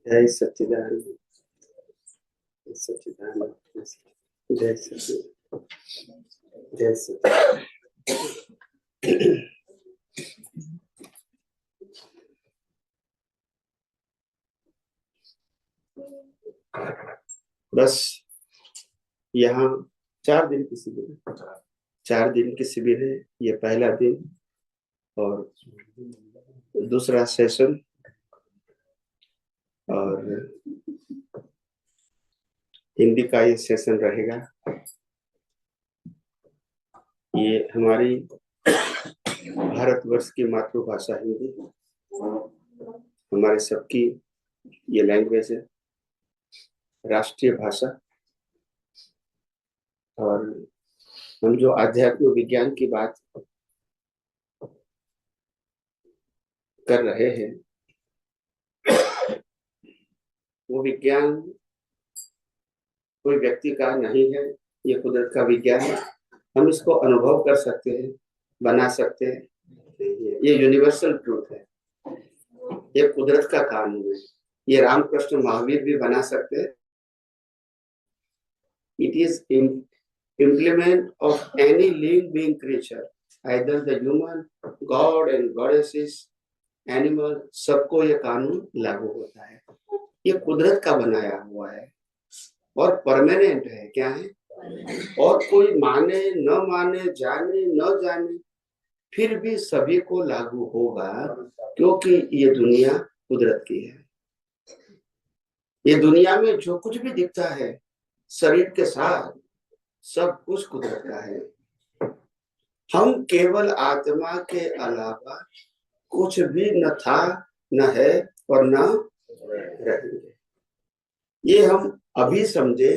जय सच्चिदानंद, जय सच्चिदानंद, जय सच्चिदानंद, जय सच्चिदानंद। बस यहाँ 4 दिन की शिविर है, 4 दिन की शिविर है। ये पहला दिन और दूसरा सेशन, और हिंदी का ये सेशन रहेगा। ये हमारी भारतवर्ष की मातृभाषा हिंदी, हमारे सबकी ये लैंग्वेज है, राष्ट्रीय भाषा। और हम जो आध्यात्मिक विज्ञान की बात कर रहे हैं, वो विज्ञान कोई व्यक्ति का नहीं है, ये कुदरत का विज्ञान है। हम इसको अनुभव कर सकते हैं, बना सकते हैं। ये यूनिवर्सल ट्रूथ है, ये कुदरत का कानून है। ये रामकृष्ण महावीर भी बना सकते हैं। It is implement of any living being creature, either the human, God and goddesses, animal, सबको ये कानून लागू होता है। ये कुदरत का बनाया हुआ है और परमानेंट है। क्या है? और कोई माने न माने, जाने न जाने, फिर भी सभी को लागू होगा, क्योंकि ये दुनिया कुदरत की है। ये दुनिया में जो कुछ भी दिखता है शरीर के साथ, सब कुछ कुदरत का है। हम केवल आत्मा के अलावा कुछ भी न था, न है और न रहेंगे। ये हम अभी समझे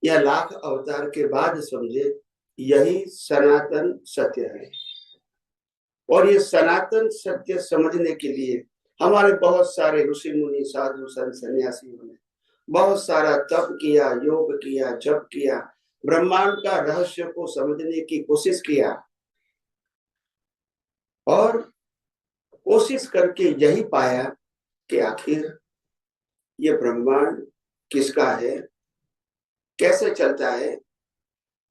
या लाख अवतार के बाद समझे, यही सनातन सत्य है। और ये सनातन सत्य समझने के लिए हमारे बहुत सारे ऋषि मुनि, साधु संत, सन्यासियों ने बहुत सारा तप किया, योग किया, जप किया, ब्रह्मांड का रहस्य को समझने की कोशिश किया, और कोशिश करके यही पाया कि आखिर ये ब्रह्मांड किसका है, कैसे चलता है,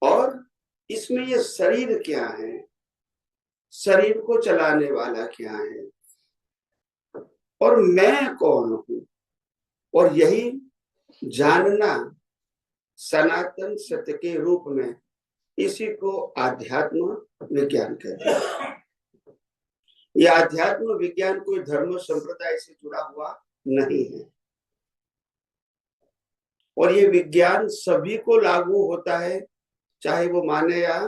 और इसमें ये शरीर क्या है, शरीर को चलाने वाला क्या है, और मैं कौन हूं। और यही जानना सनातन सत्य के रूप में, इसी को आध्यात्म विज्ञान कहते हैं। यह आध्यात्म विज्ञान कोई धर्म संप्रदाय से जुड़ा हुआ नहीं है, और ये विज्ञान सभी को लागू होता है, चाहे वो माने या।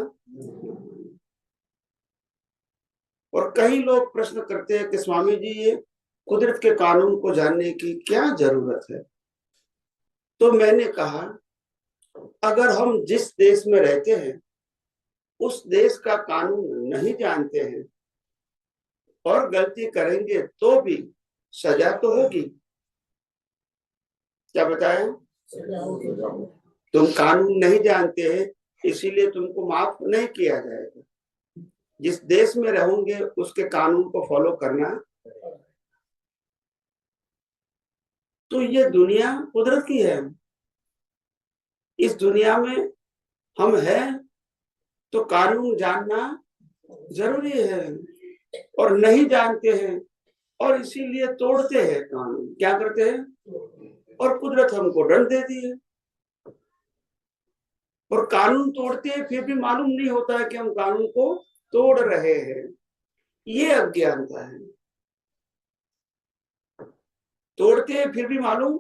और कई लोग प्रश्न करते हैं कि स्वामी जी, ये कुदरत के कानून को जानने की क्या जरूरत है? तो मैंने कहा, अगर हम जिस देश में रहते हैं उस देश का कानून नहीं जानते हैं और गलती करेंगे तो भी सजा तो होगी। क्या बताया? तुम कानून नहीं जानते हैं, इसीलिए तुमको माफ नहीं किया जाएगा। जिस देश में रहोगे उसके कानून को फॉलो करना। तो ये दुनिया कुदरत की है। इस दुनिया में हम हैं तो कानून जानना जरूरी है, और नहीं जानते हैं और इसीलिए तोड़ते हैं कानून। क्या करते हैं? और कुदरत हमको दंड देती है, और कानून तोड़ते हैं, फिर भी मालूम नहीं होता है कि हम कानून को तोड़ रहे हैं। ये अज्ञानता है। तोड़ते हैं फिर भी मालूम।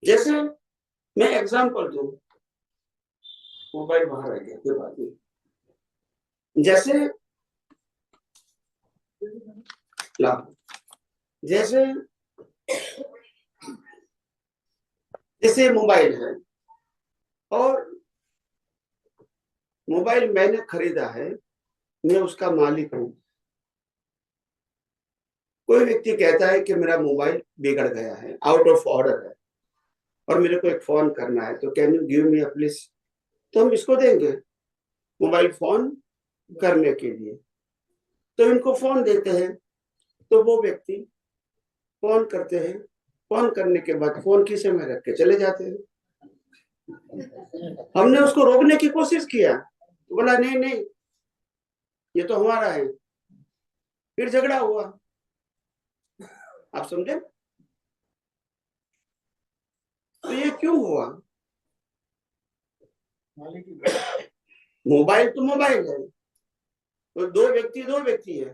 जैसे मैं एग्जांपल दूं, मोबाइल बाहर आ गया, कोई बात नहीं। जैसे जैसे जैसे मोबाइल है, और मोबाइल मैंने खरीदा है, मैं उसका मालिक हूं। कोई व्यक्ति कहता है कि मेरा मोबाइल बिगड़ गया है, आउट ऑफ ऑर्डर है, और मेरे को एक फोन करना है, तो can you give me a please? तो हम इसको देंगे मोबाइल फोन करने के लिए। तो इनको फोन देते हैं, तो वो व्यक्ति फोन करते हैं, फोन करने के बाद फोन खीसे में रख के चले जाते हैं। हमने उसको रोकने की कोशिश किया तो बोला नहीं नहीं ये तो हमारा है, फिर झगड़ा हुआ। आप समझे? तो ये क्यों हुआ? मोबाइल तो मोबाइल है, तो दो व्यक्ति है,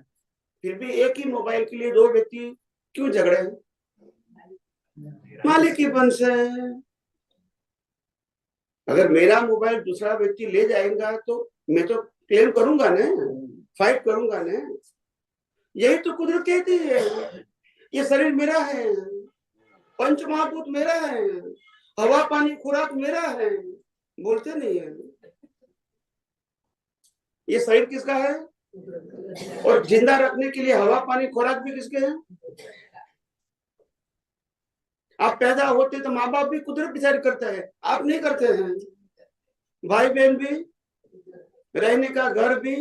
फिर भी एक ही मोबाइल के लिए दो व्यक्ति क्यों झगड़े? मालिक की बंस है। अगर मेरा मोबाइल दूसरा व्यक्ति ले जाएगा तो मैं तो क्लेम करूंगा ना, फाइट करूंगा ना। यही तो कुदरत कहती है, ये शरीर मेरा है, पंच महाभूत मेरा है, हवा पानी खुराक मेरा है। बोलते नहीं है। ये शरीर किसका है? और जिंदा रखने के लिए हवा पानी खुराक भी किसके हैं? आप पैदा होते तो माँ बाप भी कुदरत डिसाइड करता है, आप नहीं करते हैं। भाई बहन भी, रहने का घर भी,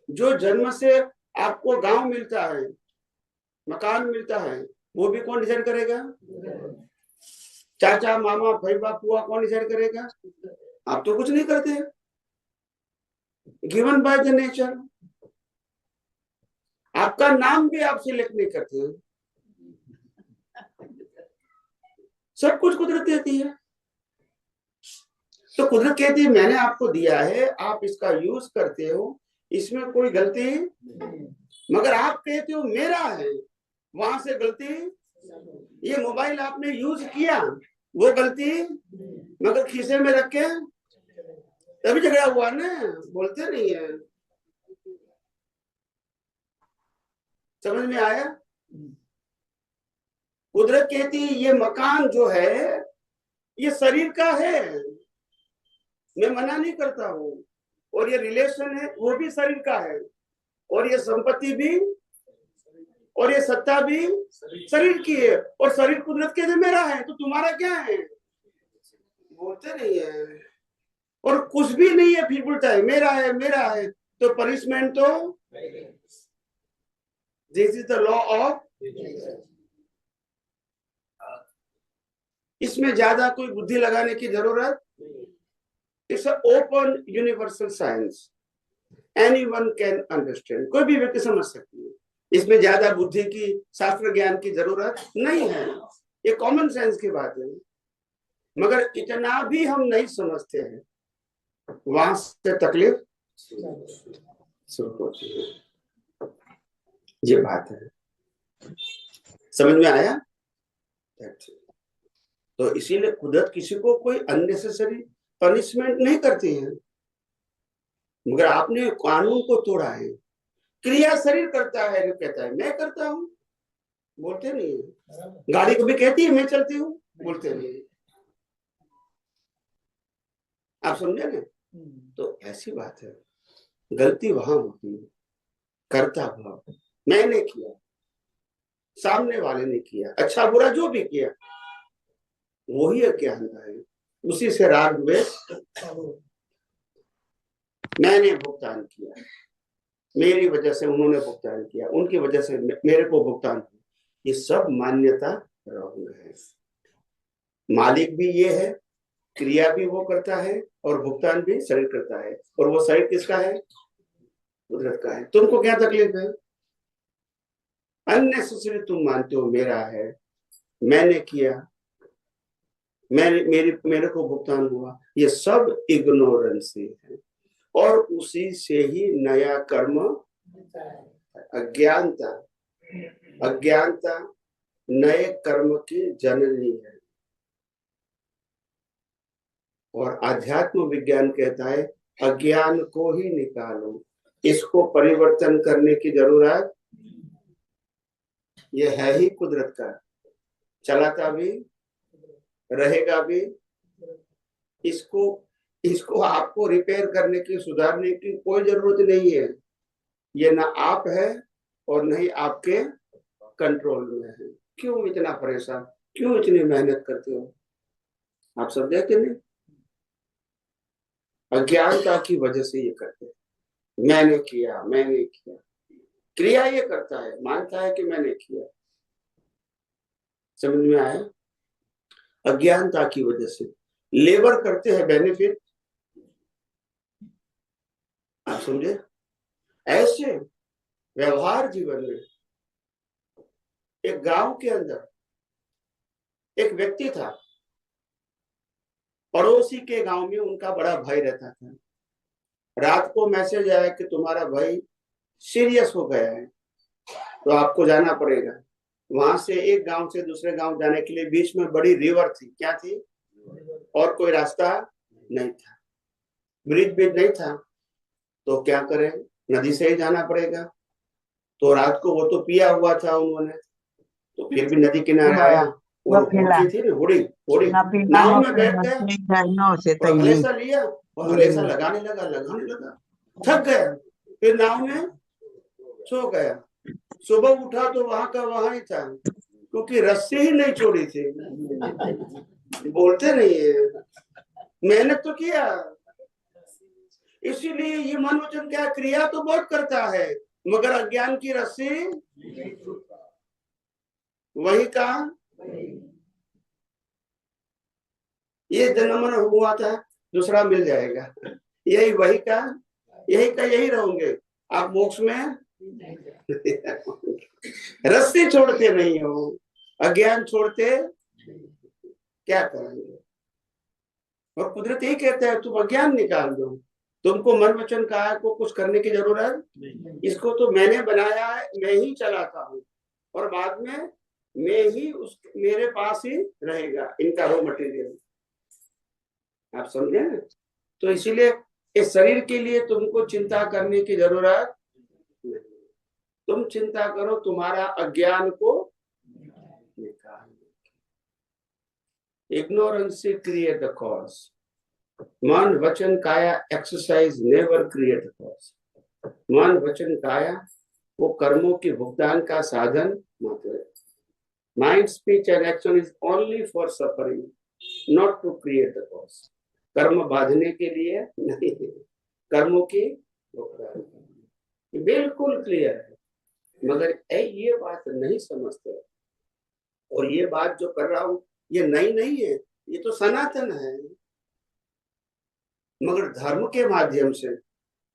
जो जन्म से आपको गांव मिलता है, मकान मिलता है, वो भी कौन डिसाइड करेगा? चाचा मामा भाई बुआ कौन डिसाइड करेगा? आप तो कुछ नहीं करते, गिवन बाय द नेचर। आपका नाम भी आप सिलेक्ट नहीं करते हैं, सब कुछ कुदरत देती है। तो कुदरत कहती है मैंने आपको दिया है, आप इसका यूज करते हो, इसमें कोई गलती, मगर आप कहते हो मेरा है, वहां से गलती। ये मोबाइल आपने यूज किया, वो गलती, मगर खीसे में रख के तभी झगड़ा हुआ ना। बोलते नहीं है। समझ में आया? कुदरत कहती है ये मकान जो है ये शरीर का है, मैं मना नहीं करता हूँ, और ये रिलेशन है वो भी शरीर का है, और ये संपत्ति भी, और ये सत्ता भी शरीर की है, और शरीर कुदरत के लिए मेरा है, तो तुम्हारा क्या है? बोलते नहीं है। और कुछ भी नहीं है, फिर बोलता है मेरा है, तो पनिशमेंट तो this is the law of. इसमें ज्यादा कोई बुद्धि लगाने की जरूरत। It's open universal science, anyone can understand, कोई भी व्यक्ति समझ सकती है। इसमें ज्यादा बुद्धि की, शास्त्र ज्ञान की जरूरत नहीं है, ये कॉमन सेंस की बात है। मगर इतना भी हम नहीं समझते हैं, वहां से तकलीफ शुरू होती है। ये बात है, समझ में आया? तो इसीलिए कुदरत किसी को कोई अननेसेसरी पनिशमेंट नहीं करती है, मगर आपने कानून को तोड़ा है। क्रिया शरीर करता है, जो कहता है मैं करता हूं, बोलते नहीं है। गाड़ी को भी कहती है मैं चलती हूँ, बोलते नहीं। आप समझे ना? तो ऐसी बात है, गलती वहां होती है, करता भाव मैंने किया, सामने वाले ने किया, अच्छा बुरा जो भी किया, वही अज्ञानता है, उसी से राग द्वेष। मैंने भुगतान किया, मेरी वजह से उन्होंने भुगतान किया, उनकी वजह से मेरे को भुगतान किया, ये सब मान्यता रॉन्ग है। मालिक भी ये है, क्रिया भी वो करता है, और भुगतान भी शरीर करता है, और वो शरीर किसका है? कुदरत का है। तुमको क्या तकलीफ है? अननेसेसरी तुम मानते हो मेरा है, मैंने किया, मेरे को भुगतान हुआ, ये सब इग्नोरेंस है, और उसी से ही नया कर्म, अज्ञानता, अज्ञानता नए कर्म की जननी है। और आध्यात्म विज्ञान कहता है अज्ञान को ही निकालो, इसको परिवर्तन करने की जरूरत, ये है ही कुदरत का, चलाता भी रहेगा भी। इसको इसको आपको रिपेयर करने की, सुधारने की कोई जरूरत नहीं है। ये ना आप है और न ही आपके कंट्रोल में है। क्यों इतना परेशान, क्यों इतनी मेहनत करते हो? आप समझे कि नहीं? अज्ञानता की वजह से ये करते हैं। मैंने किया, क्रिया ये करता है, मानता है कि मैंने किया, समझ में आया? अज्ञानता की वजह से लेबर करते हैं बेनिफिट, आप समझे? ऐसे व्यवहार जीवन में एक गांव के अंदर एक व्यक्ति था, पड़ोसी के गांव में उनका बड़ा भाई रहता था। रात को मैसेज आया कि तुम्हारा भाई सीरियस हो गया है, तो आपको जाना पड़ेगा। वहां से एक गांव से दूसरे गांव जाने के लिए बीच में बड़ी रिवर थी, क्या थी, और कोई रास्ता नहीं था, ब्रिज भी नहीं था, तो क्या करें, नदी से ही जाना पड़ेगा। तो रात को वो तो पिया हुआ था उन्होंने, तो फिर भी नदी किनारे आया, और होड़ी थी ना, होड़ी होड़ी नाव में बैठ गया, और हलेसा लिया और हलेसा लगाने लगा, थक गया, फिर नाव में सो गया। सुबह उठा तो वहां का वहां ही था, क्योंकि रस्सी ही नहीं छोड़ी थी। बोलते नहीं है, मेहनत तो किया। इसीलिए ये मन वचन क्या, क्रिया तो बहुत करता है, मगर अज्ञान की रस्सी वही का, ये जन्म हुआ था, दूसरा मिल जाएगा, यही वही का यही रहोगे आप, मोक्ष में रस्सी छोड़ते नहीं हो, अज्ञान छोड़ते क्या करेंगे? और कुदरत यही कहता है तुम अज्ञान निकाल दो, तुमको मन वचन काया को कुछ करने की जरूरत, इसको तो मैंने बनाया है, मैं ही चलाता हूँ, और बाद में मैं ही उस मेरे पास ही रहेगा इनका रॉ मटेरियल, आप समझे ना? तो इसीलिए इस शरीर के लिए तुमको चिंता करने की जरूरत नहीं, तुम चिंता करो तुम्हारा अज्ञान को निकाल। इग्नोरेंस क्रिएट द कॉज, मन वचन काया exercise never create the cause. मन वचन काया वो कर्मों के भुगतान का साधन मात्र है। Mind speech and action is only for suffering, not to create the cause. कर्म बांधने के लिए नहीं है, कर्मों की भुगतान, बिल्कुल क्लियर है। मगर ये बात नहीं समझते, और ये बात जो कर रहा हूं ये नई नहीं है, ये तो सनातन है। मगर धर्म के माध्यम से,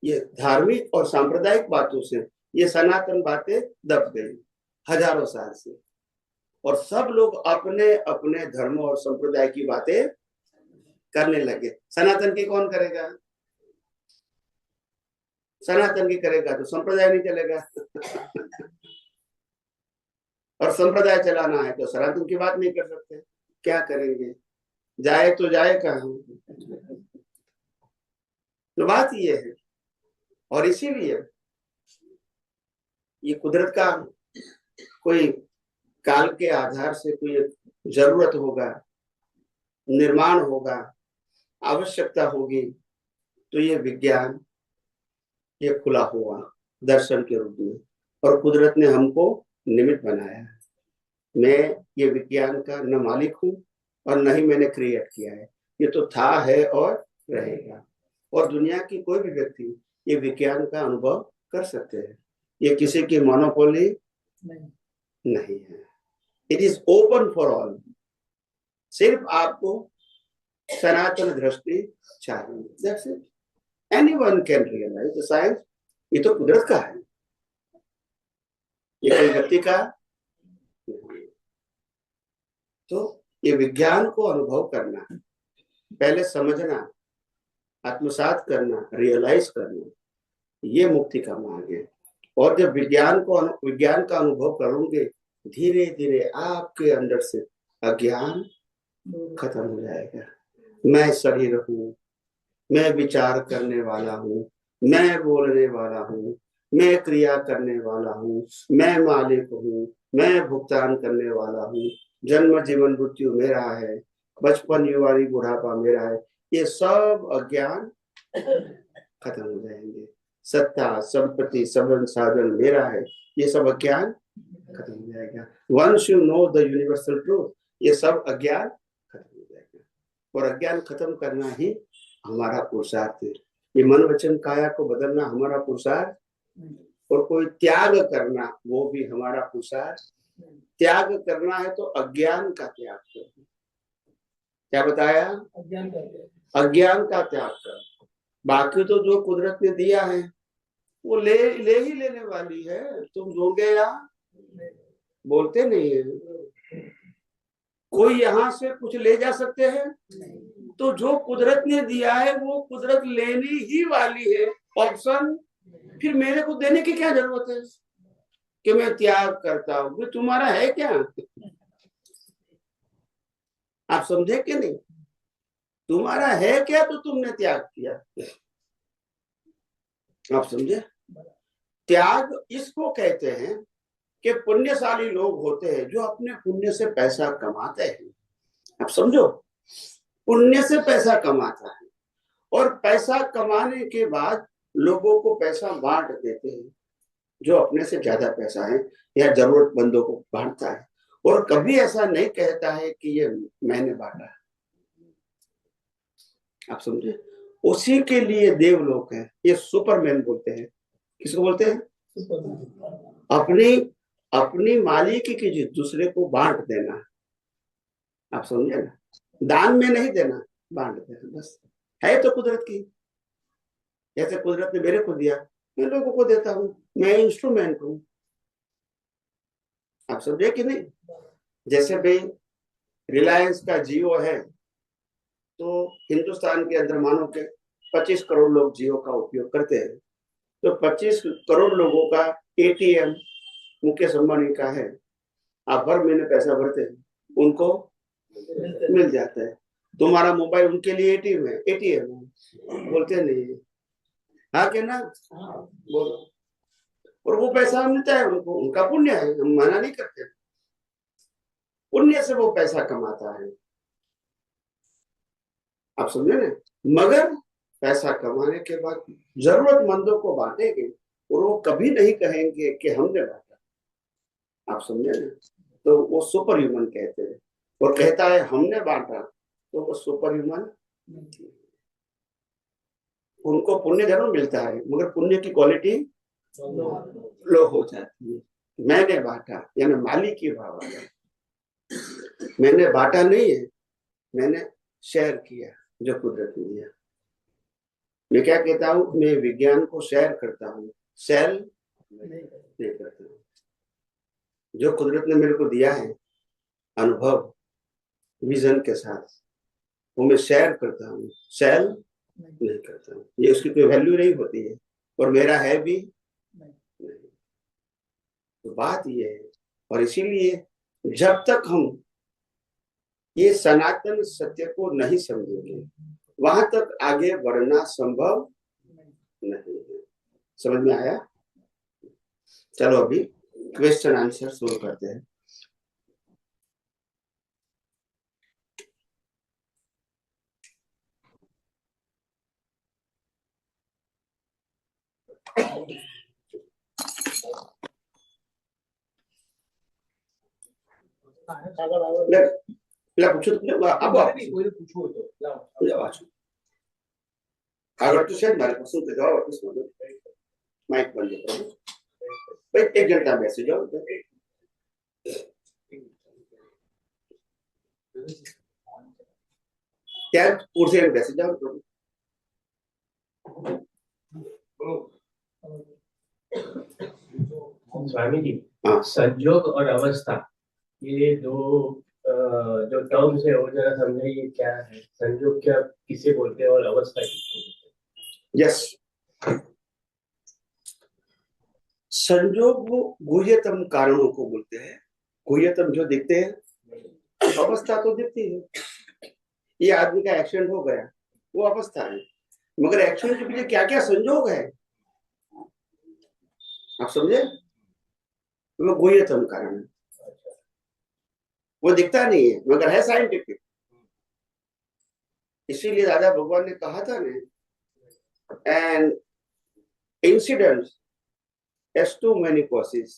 ये धार्मिक और सांप्रदायिक बातों से ये सनातन बातें दब गई हजारों साल से, और सब लोग अपने अपने धर्म और संप्रदाय की बातें करने लगे। सनातन की कौन करेगा? सनातन की करेगा तो संप्रदाय नहीं चलेगा और संप्रदाय चलाना है तो सनातन की बात नहीं कर सकते, क्या करेंगे? जाए तो जाए कहाँ? तो बात ये है, और इसीलिए ये कुदरत का कोई काल के आधार से कोई जरूरत होगा, निर्माण होगा, आवश्यकता होगी, तो ये विज्ञान ये खुला हुआ दर्शन के रूप में, और कुदरत ने हमको निमित्त बनाया है। मैं ये विज्ञान का न मालिक हूं और न ही मैंने क्रिएट किया है, ये तो था, है और रहेगा। और दुनिया की कोई भी व्यक्ति ये विज्ञान का अनुभव कर सकते हैं, ये किसी की मोनोपोली नहीं है, it is open for all. सिर्फ आपको सनातन दृष्टि चाहिए, that's it. Anyone can realise the science. ये तो कुदरत का है, ये कोई व्यक्ति का नहीं। तो ये विज्ञान को अनुभव करना, पहले समझना, आत्मसात करना, रियलाइज करना, ये मुक्ति का मार्ग है। और जब विज्ञान का अनुभव करोगे, धीरे धीरे आपके अंदर से अज्ञान खत्म हो जाएगा। मैं शरीर हूँ, मैं विचार करने वाला हूँ, मैं बोलने वाला हूँ, मैं क्रिया करने वाला हूँ, मैं मालिक हूँ, मैं भुगतान करने वाला हूँ, जन्म जीवन मृत्यु मेरा है, बचपन युवानी बुढ़ापा मेरा है, ये सब अज्ञान खत्म हो जाएंगे। सत्ता संपत्ति सबन साधन मेरा है, ये सब अज्ञान खत्म हो जाएगा। Once you know the universal truth, ये सब अज्ञान खत्म हो जाएगा। और अज्ञान खत्म करना ही हमारा पुरुषार्थ है। ये मन वचन काया को बदलना हमारा पुरुषार्थ, और कोई त्याग करना वो भी हमारा पुरुषार्थ। त्याग करना है तो अज्ञान का त्याग करो। क्या बताया? अज्ञान का त्याग करो। बाकी तो जो कुदरत ने दिया है वो ले ही लेने वाली है। तुम दोगे या बोलते नहीं है। कोई यहाँ से कुछ ले जा सकते हैं? तो जो कुदरत ने दिया है वो कुदरत लेनी ही वाली है। ऑप्शन फिर मेरे को देने की क्या जरूरत है कि मैं त्याग करता हूं? तुम्हारा है क्या? आप समझे कि नहीं? तुम्हारा है क्या तो तुमने त्याग किया। आप समझे? त्याग इसको कहते हैं कि पुण्यशाली लोग होते हैं जो अपने पुण्य से पैसा कमाते हैं। आप समझो, पुण्य से पैसा कमाता है और पैसा कमाने के बाद लोगों को पैसा बांट देते हैं। जो अपने से ज्यादा पैसा है या जरूरतमंदों को बांटता है और कभी ऐसा नहीं कहता है कि ये मैंने बांटा है। आप समझे? उसी के लिए देवलोक है। ये सुपरमैन बोलते हैं। किसको बोलते हैं? अपनी अपनी मालिकी की चीज दूसरे को बांट देना। आप समझे ना? दान में नहीं देना, बांट देना बस। है तो कुदरत की। जैसे कुदरत ने मेरे को दिया, मैं लोगों को देता हूँ। मैं इंस्ट्रूमेंट हूँ। आप समझे कि नहीं? जैसे भाई रिलायंस का जियो है तो हिंदुस्तान के अंदर मानो के 25 करोड़ लोग जियो का उपयोग करते हैं। तो 25 करोड़ लोगों का एटीएम मुकेश अंबानी का है। आप हर महीने पैसा भरते हैं, उनको मिल जाता है। तुम्हारा मोबाइल उनके लिए एटीएम है। बोलते नहीं है। हाँ के ना? बोलो। और वो पैसा मिलता है उनको, उनका पुण्य है, हम मना नहीं करते। पुण्य से वो पैसा कमाता है। आप समझे ना? मगर पैसा कमाने के बाद जरूरतमंदों को बांटेंगे और वो कभी नहीं कहेंगे कि हमने बांटा। आप समझे ना? तो वो सुपर ह्यूमन कहते हैं। और कहता है हमने बांटा तो वो सुपर ह्यूमन। उनको पुण्य जरूर मिलता है मगर पुण्य की क्वालिटी लो हो जाती है। मैंने बांटा यानी मालिक की भाव आ जाए। मैंने बांटा नहीं है, मैंने शेयर किया जो कुदरत ने दिया। मैं क्या कहता हूँ? मैं विज्ञान को शेयर करता हूँ, सेल नहीं करता हूँ। जो कुदरत ने मेरे को दिया है अनुभव विजन के साथ, वो मैं शेयर करता हूँ, सेल नहीं करता हूँ। ये उसकी कोई वैल्यू नहीं होती है और मेरा है भी नहीं। तो बात ये है। और इसीलिए जब तक हम ये सनातन सत्य को नहीं समझेंगे वहां तक आगे बढ़ना संभव नहीं है। समझ में आया? चलो अभी क्वेश्चन आंसर शुरू करते हैं। पूछो अब अगर तो शायद मेरे प्रश्न के जवाब वापस माइक बंद करो भाई। 1 घंटा मैसेज जाओ क्या कुर्सी में बैसे जाओ। स्वामी जी, संयोग और अवस्था ये दो जो टर्म्स है वो जरा समझाइए। क्या है संयोग? क्या किसे बोलते हैं और अवस्था किसे बोलते हैं? यस, संयोग वो गुह्यतम कारणों को बोलते हैं। गुह्यतम जो दिखते हैं, अवस्था तो दिखती है। ये आदमी का एक्सीडेंट हो गया, वो अवस्था है। मगर एक्सीडेंट के पीछे क्या क्या संयोग है, आप समझे? वो गुह्यतम कारण है। वो दिखता नहीं है मगर है साइंटिफिक। इसीलिए दादा भगवान ने कहा था ना, an incident has too many causes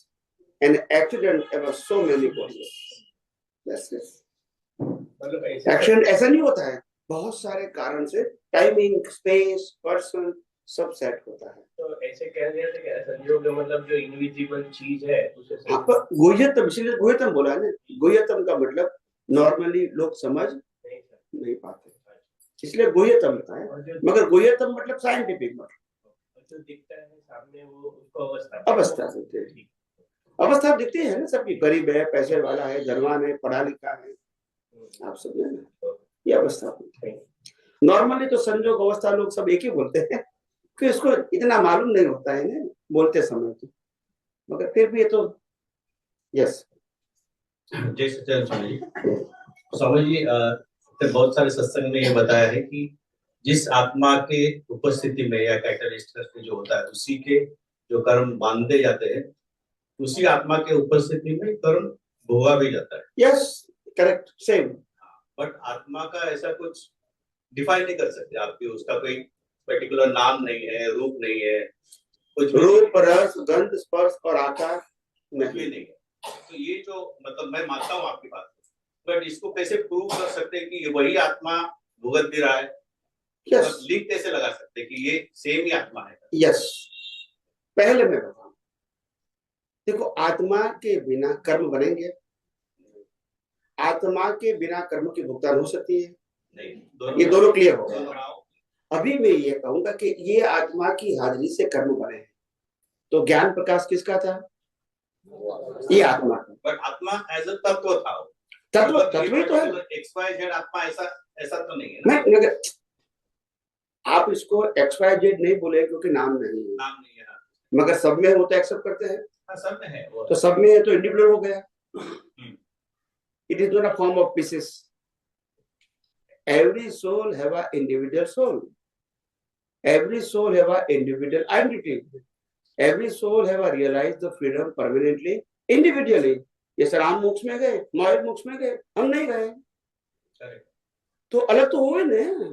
and accident has so many causes. That's it. Accident ऐसा नहीं होता है, बहुत सारे कारण से, टाइमिंग, स्पेस, पर्सन, सब सेट होता है। तो ऐसे कह रहे थे कि संयोग मतलब जो इनविजिबल चीज है उसे हाँ, पर गुह्यतम, इसीलिए गुह्यतम बोला है ना। गुह्यतम का मतलब नॉर्मली लोग समझ नहीं पाते, इसलिए गुह्यतम बताया। मगर गुह्यतम मतलब साइंटिफिक मतलब जो दिखता है सामने वो उसको अवस्था बोलते हैं। अवस्था दिखती है ना सबकी, गरीब है, पैसे वाला है, धनवान है, पढ़ा लिखा है, आप समझे ना, ये अवस्था। नॉर्मली तो संजोग अवस्था लोग सब एक ही बोलते हैं, कि इसको इतना मालूम नहीं होता है ना बोलते समय तो, मगर फिर भी ये तो यस। जय सच्चिदानंद स्वामी जी। स्वामी जी बहुत सारे सत्संग में ये बताया है कि जिस आत्मा के उपस्थिति में या कैटलिस्ट जो होता है उसी के जो कर्म बांधे जाते हैं, उसी आत्मा के उपस्थिति में कर्म भोगा भी जाता है। Yes, correct, same. बट आत्मा का ऐसा कुछ डिफाइन नहीं कर सकते आपकी, उसका कोई पर्टिकुलर नाम नहीं है, रूप नहीं है, कुछ रूप, रस, गंध, स्पर्श और आकार नहीं है। तो ये जो मतलब मैं मानता हूँ आपकी बात, बट इसको कैसे प्रूव कर सकते हैं कि वही आत्मा भुगत भी रहा है? यस, लिंक कैसे लगा सकते हैं कि ये सेम ही आत्मा है? यस, पहले मैं बताऊं, देखो आत्मा के बिना कर्म बनेंगे? आत्मा के बिना कर्म की भुगतान हो सकती है? नहीं। ये दोनों क्लियर हो गए। अभी मैं ये कहूंगा कि ये आत्मा की हाजिरी से कर्म बने हैं, तो ज्ञान प्रकाश किसका था? ये आत्मा। बट आत्मा एज अ तत्व था, तत्व ही तो है। XYZ आत्मा ऐसा तो नहीं है ना? मगर आप इसको XYZ नहीं बोले क्योंकि नाम नहीं है, मगर सब में वो तो एक्सेप्ट करते हैं। सब में है वो, तो सब में है तो इंडिविजुअल हो गया। It is not a form of pieces. Every soul have a individual soul. Every soul have a individual identity. Every soul have a realized the freedom permanently, individually. ये राम मोक्ष में गए, महावीर मोक्ष में गए, हम नहीं गए, तो अलग तो हुए ना।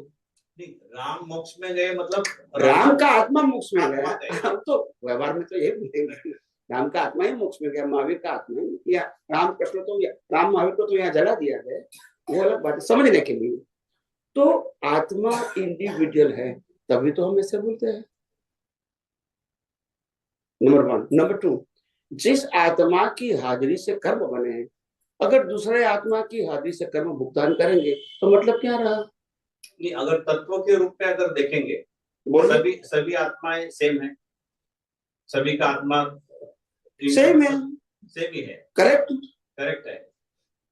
राम मोक्ष में गए मतलब राम का आत्मा मोक्ष में गया, तो व्यवहार में तो ये बोलेंगे राम का आत्मा ही मोक्ष में गया, महावीर का आत्मा ही, या राम कृष्ण तो राम महावीर को तो यहाँ जला दिया गया, वो अलग बात है समझने के लिए। तो आत्मा इंडिविजुअल है, तभी तो हम ऐसे बोलते हैं, नंबर 1। नंबर 2, जिस आत्मा की हाजिरी से कर्म बने हैं, अगर दूसरे आत्मा की हाजिरी से कर्म भुगतान करेंगे तो मतलब क्या रहा? नहीं, अगर तत्व के रूप में अगर देखेंगे सभी आत्माएं सेम है, सभी का आत्मा सेम है, सेम ही है, करेक्ट है।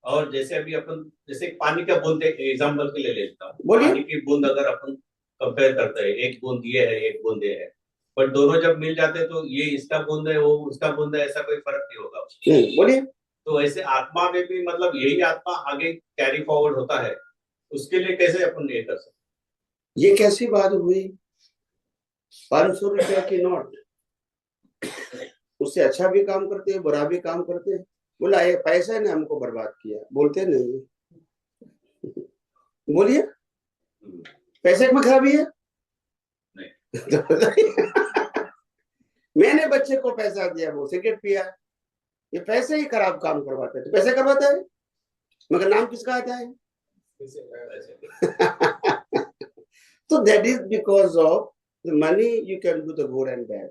और जैसे अभी अपन जैसे पानी का बूंद एग्जाम्पल के लिए लेता हूँ, पानी की बूंद अगर अपन कंपेयर करते हैं, एक बूंद ये है, एक बूंद ये है, बट दोनों जब मिल जाते हैं तो ये इसका बूंद है, वो उसका बूंद है, ऐसा कोई फर्क नहीं होगा। बोलिए। तो ऐसे आत्मा में भी मतलब यही आत्मा आगे कैरी फॉरवर्ड होता है, उसके लिए कैसे अपन ये कर सकते? ये कैसी बात हुई? 500 रुपया की नोट, उससे अच्छा भी काम करते हैं, बुरा भी काम करते हैं। बोला ये पैसा ने हमको बर्बाद किया, बोलते नहीं? बोलिए, पैसे में खराबी है? मैंने बच्चे को पैसा दिया, वो सिगरेट पिया, ये पैसे ही खराब काम करवाते हैं, तो पैसे करवाता है, मगर नाम किसका आता है? तो that is because of the money you can do the good and bad.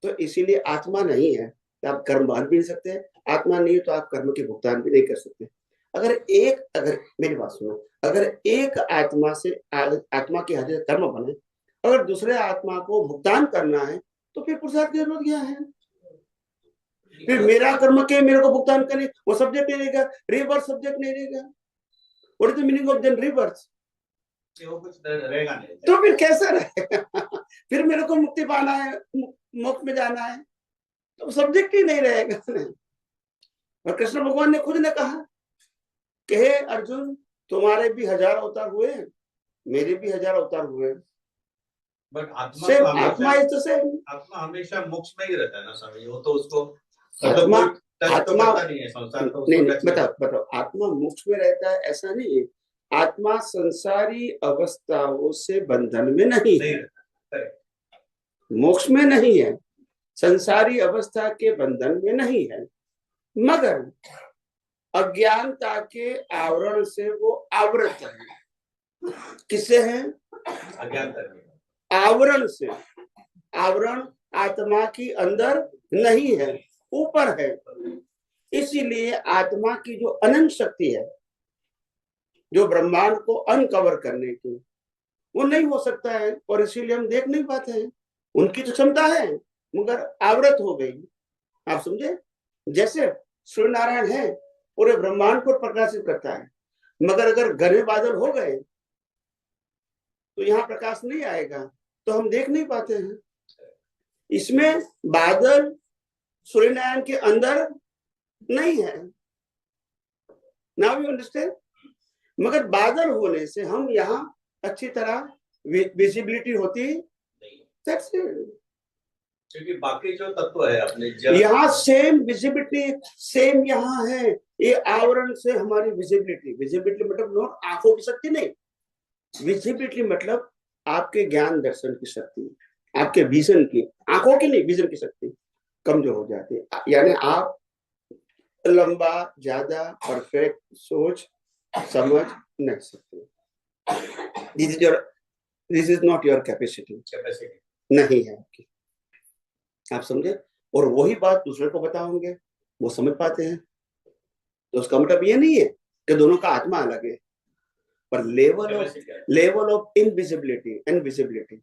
तो इसीलिए आत्मा नहीं है तो आप कर्म बांध भी नहीं सकते, आत्मा नहीं है तो आप कर्म के भुगतान भी नहीं कर सकते। अगर मेरी बात सुनो, अगर एक आत्मा से आत्मा की हाजिर कर्म बने, अगर दूसरे आत्मा को भुगतान करना है तो फिर पुरुषार्थ की जरूरत क्या है? फिर मेरा कर्म के मेरे को भुगतान करे, वो सब्जेक्ट नहीं रहेगा, रिवर्स सब्जेक्ट नहीं रहेगा। What is the meaning of then reverse? वो कुछ रहेगा नहीं, तो फिर कैसा रहेगा? फिर मेरे को मुक्ति पाना है, मोक्ष में जाना है, तो सब्जेक्ट ही नहीं रहेगा। और कृष्ण भगवान ने खुद ने कहा कि हे अर्जुन, तुम्हारे भी 1000 अवतार हुए, मेरे भी 1000 अवतार हुए, बट आत्मा इज द सेम। आत्मा हमेशा मोक्ष में ही रहता है ना स्वामी, वो तो उसको आत्मा नहीं है संसार तो नहीं, बताओ आत्मा मोक्ष में रहता है ऐसा नहीं है। आत्मा संसारी अवस्थाओं से बंधन में नहीं है, मोक्ष में नहीं है, संसारी अवस्था के बंधन में नहीं है, मगर अज्ञानता के आवरण से वो आवृत है। किससे है? आवरण से, आवरण आत्मा की अंदर नहीं है, ऊपर है। इसीलिए आत्मा की जो अनंत शक्ति है, जो ब्रह्मांड को अनकवर करने की, वो नहीं हो सकता है, और इसीलिए हम देख नहीं पाते हैं। उनकी तो क्षमता है मगर आवृत हो गई। आप समझे? जैसे सूर्य नारायण है, पूरे ब्रह्मांड को प्रकाशित करता है, मगर अगर घने बादल हो गए तो यहाँ प्रकाश नहीं आएगा, तो हम देख नहीं पाते हैं। इसमें बादल सूर्य नारायण के अंदर नहीं है। Now you understand? मगर बादल होने से हम यहाँ अच्छी तरह विजिबिलिटी होती, दैट्स इट। क्योंकि बाकी जो तत्व है अपने यहाँ सेम विजिबिलिटी सेम यहाँ है। ये आवरण से हमारी विजिबिलिटी, विजिबिलिटी मतलब नॉट आंखों की शक्ति नहीं, विजिबिलिटी मतलब आपके ज्ञान दर्शन की शक्ति, आपके विजन की, आंखों की नहीं, विजन की शक्ति कमजोर हो जाती है। यानी आप लंबा ज्यादा परफेक्ट सोच समझ नहीं सकते। This is not your capacity नहीं है आपकी। आप समझे? और वही बात दूसरे को बताओगे, वो समझ पाते हैं, तो उसका मतलब ये नहीं है कि दोनों का आत्मा अलग है, पर level of invisibility and visibility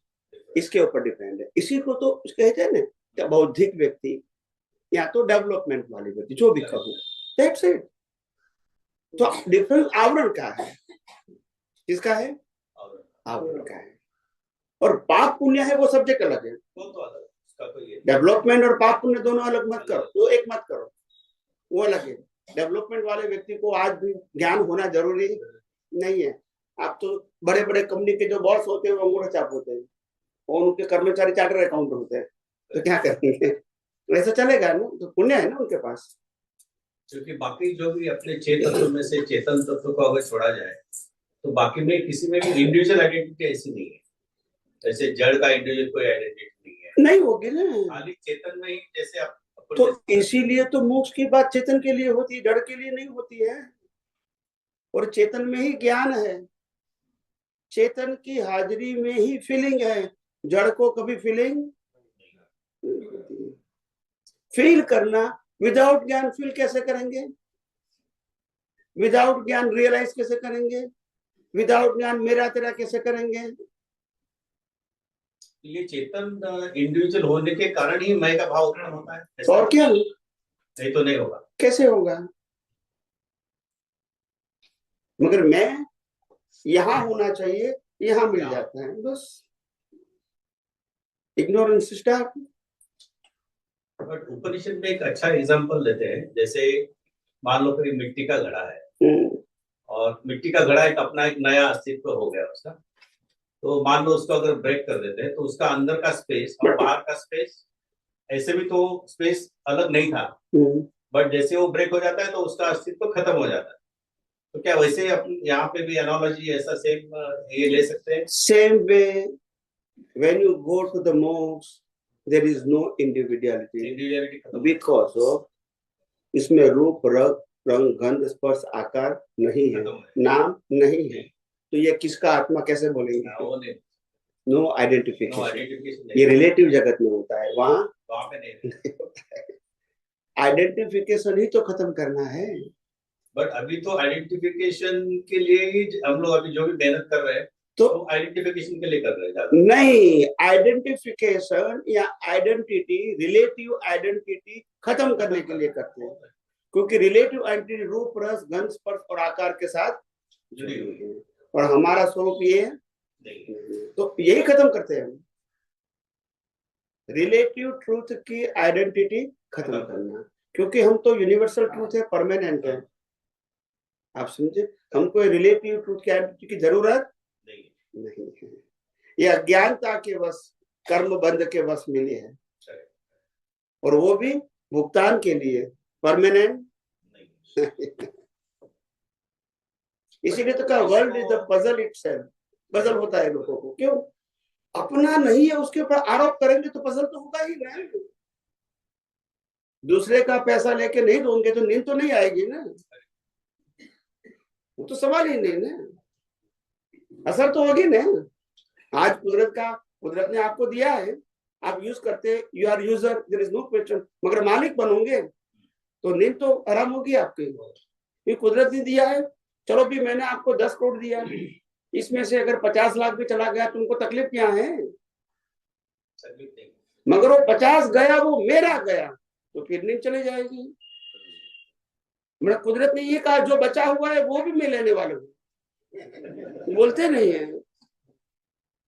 इसके ऊपर डिपेंड है। इसी को तो कहते हैं ना, बौद्धिक व्यक्ति या तो डेवलपमेंट वाले व्यक्ति, जो भी कहूँ, दैट्स इट। तो डिफरेंस आवरण का है, किसका है? आवरण का है। और पाप पुण्य है, वो सब्जेक्ट अलग है। डेवलपमेंट और पाप पुण्य दोनों अलग मत करो, वो एक मत करो, वो अलग है। डेवलपमेंट वाले व्यक्ति को आज भी ज्ञान होना जरूरी नहीं है। आप तो बड़े बड़े कंपनी के जो बॉस होते हैं वो अंगूठा छाप होते हैं, और उनके कर्मचारी चार्टर अकाउंट होते हैं, तो क्या करेंगे? ऐसा चलेगा ना? तो पुण्य है ना उनके पास। क्योंकि बाकी जो भी अपने 6 तत्व में से चेतन तत्व को अगर छोड़ा जाए तो बाकी में किसी में भी इंडिविजुअल आइडेंटिटी ऐसी नहीं है। जैसे जड़ का इंडिविजुअल कोई आइडेंटिटी नहीं है, नहीं होगी ना, खाली चेतन में ही। जैसे आप तो इसीलिए तो मोक्ष की बात चेतन के लिए होती है, जड़ के लिए नहीं होती है। और चेतन में ही ज्ञान है, चेतन की हाजिरी में ही फीलिंग है, जड़ को कभी फीलिंग फील करना। विदाउट ज्ञान फील कैसे करेंगे? विदाउट ज्ञान रियलाइज कैसे करेंगे? विदाउट ज्ञान मेरा तेरा कैसे करेंगे? ये चेतन इंडिविजुअल होने के कारण ही मैं का भाव उत्पन्न होता है। और क्या? नहीं तो नहीं होगा। कैसे होगा? मगर मैं यहां होना चाहिए, यहां मिल जाता है, बस इग्नोरेंस स्टार्ट। बट उपनिषद में एक अच्छा एग्जांपल देते हैं। जैसे मान लो कोई मिट्टी का घड़ा है, और मिट्टी का घड़ा एक अपना एक नया अस्तित्व हो गया उसका, तो मान लो उसको अगर ब्रेक कर देते हैं तो उसका अंदर का स्पेस और बाहर का स्पेस, ऐसे भी तो स्पेस अलग नहीं था, बट जैसे वो ब्रेक हो जाता है तो उसका अस्तित्व खत्म हो जाता है। तो क्या वैसे यहाँ पे भी एनालॉजी ऐसा सेम ये ले सकते हैं? Same way when you go to the moksha there is no individuality because of इसमें रूप रंग गंध स्पर्श आकार नहीं है, नाम नहीं है, तो ये किसका आत्मा कैसे बोलेंगे? No identification. ये रिलेटिव जगत में होता है, वहां पे नहीं होता है। आइडेंटिफिकेशन ही तो खत्म करना है। बट अभी तो आइडेंटिफिकेशन के लिए ही हम लोग अभी जो भी मेहनत कर रहे हैं तो आइडेंटिफिकेशन के लिए कर रहे हैं। नहीं, आइडेंटिफिकेशन या आइडेंटिटी, रिलेटिव आइडेंटिटी खत्म करने के लिए करते हैं, क्योंकि रिलेटिव आइडेंटिटी रूप रस गंध स्पर्श और आकार के साथ जुड़ी हुई है, और हमारा स्वरूप ये है नहीं, तो यही खत्म करते हैं हम। रिलेटिव ट्रूथ की आइडेंटिटी खत्म करना, क्योंकि हम तो यूनिवर्सल ट्रूथ है, परमानेंट है। आप समझे? हमको रिलेटिव ट्रूथ की आइडेंटिटी की जरूरत नहीं है। ये अज्ञानता के वश, कर्म बंध के वश मिली है, और वो भी भुगतान के लिए, परमानेंट नहीं। इसीलिए तो कहा world is the puzzle itself. Puzzle होता है लोगों को, क्यों? अपना नहीं है उसके ऊपर आरोप करेंगे तो पजल तो होगा ही ना। दूसरे का पैसा लेके नहीं दोगे तो नींद तो नहीं आएगी ना, वो तो सवाल ही नहीं ना, असर तो होगी ना। आज कुदरत का कुदरत ने आपको दिया है, आप यूज करते, you are user, there is no question. मगर मालिक बनोगे तो नींद तो आराम होगी आपकी। ये कुदरत ने दिया है। चलो भी मैंने आपको 10 करोड़ दिया, इसमें से अगर 50 लाख भी चला गया तुमको तकलीफ क्या है? मगर वो 50 गया, वो मेरा गया, तो फिर नींद चली जाएगी। मेरा कुदरत ने ये कहा जो बचा हुआ है वो भी मैं लेने वाला हूँ। बोलते नहीं है,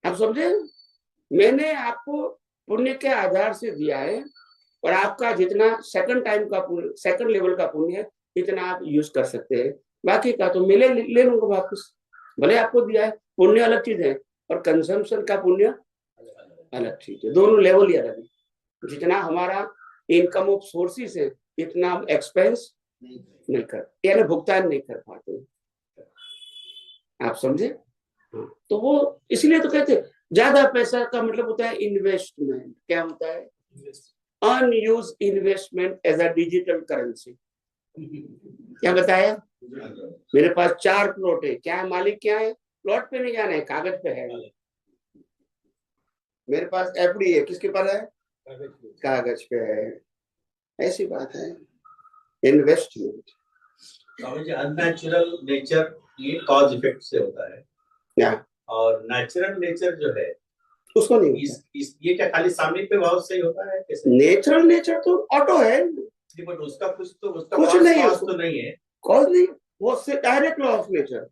आप समझे? मैंने आपको पुण्य के आधार से दिया है, और आपका जितना सेकंड टाइम का पुण्य, सेकंड लेवल का पुण्य है, इतना आप यूज कर सकते हैं। बाकी का तो मैं ले लूंगा वापस। भले आपको दिया है, पुण्य अलग चीज है और कंजम्पशन का पुण्य अलग चीज है। दोनों लेवल ही अलग है। जितना हमारा इनकम ऑफ सोर्सेस है, इतना हम एक्सपेंस नहीं कर, यानी भुगतान नहीं कर पाते। आप समझे? तो वो इसलिए तो कहते हैं ज्यादा पैसा का मतलब होता है इन्वेस्टमेंट। क्या होता है? Unused investment as a digital currency. क्या बताया? मेरे पास 4 प्लॉट है, क्या है? मालिक क्या है? प्लॉट पे नहीं जाना है, कागज पे है। मेरे पास एफडी है, किसके पास है? कागज पे है। ऐसी बात है इन्वेस्टमेंट। अननेचुरल नेचर ये कॉज इफेक्ट से होता है क्या? और नेचुरल नेचर जो है उसको नहीं, ये क्या खाली सामयिक प्रभाव से ही होता है? कैसे? नेचुरल नेचर तो ऑटो है, बट उसका उसका कुछ cause नहीं है, तो नहीं है। कॉज नहीं, वो से डायरेक्ट लॉ ऑफ नेचर।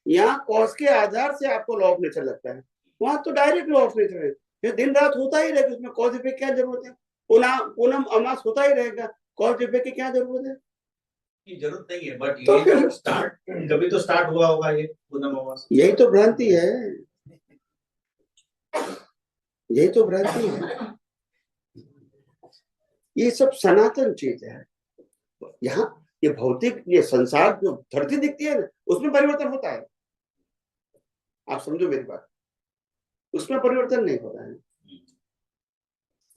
यहाँ कॉज के आधार से आपको लॉ ऑफ नेचर लगता है, वहां तो डायरेक्ट लॉ ऑफ नेचर है। ये दिन रात होता ही रहेगा, उसमें कॉज इफेक्ट क्या जरूरत है? पूनम अमास होता ही रहेगा, कॉज इफेक्ट की क्या जरूरत है? की जरूरत नहीं है, बट तो ये स्टार्ट कभी तो स्टार्ट हुआ होगा ये पूनम अमावस। यही तो भ्रांति है, यही तो भ्रांति है। ये सब सनातन चीज है। यहाँ ये भौतिक, ये संसार जो धरती दिखती है ना, उसमें परिवर्तन होता है। आप समझो मेरी बात, उसमें परिवर्तन नहीं होता है।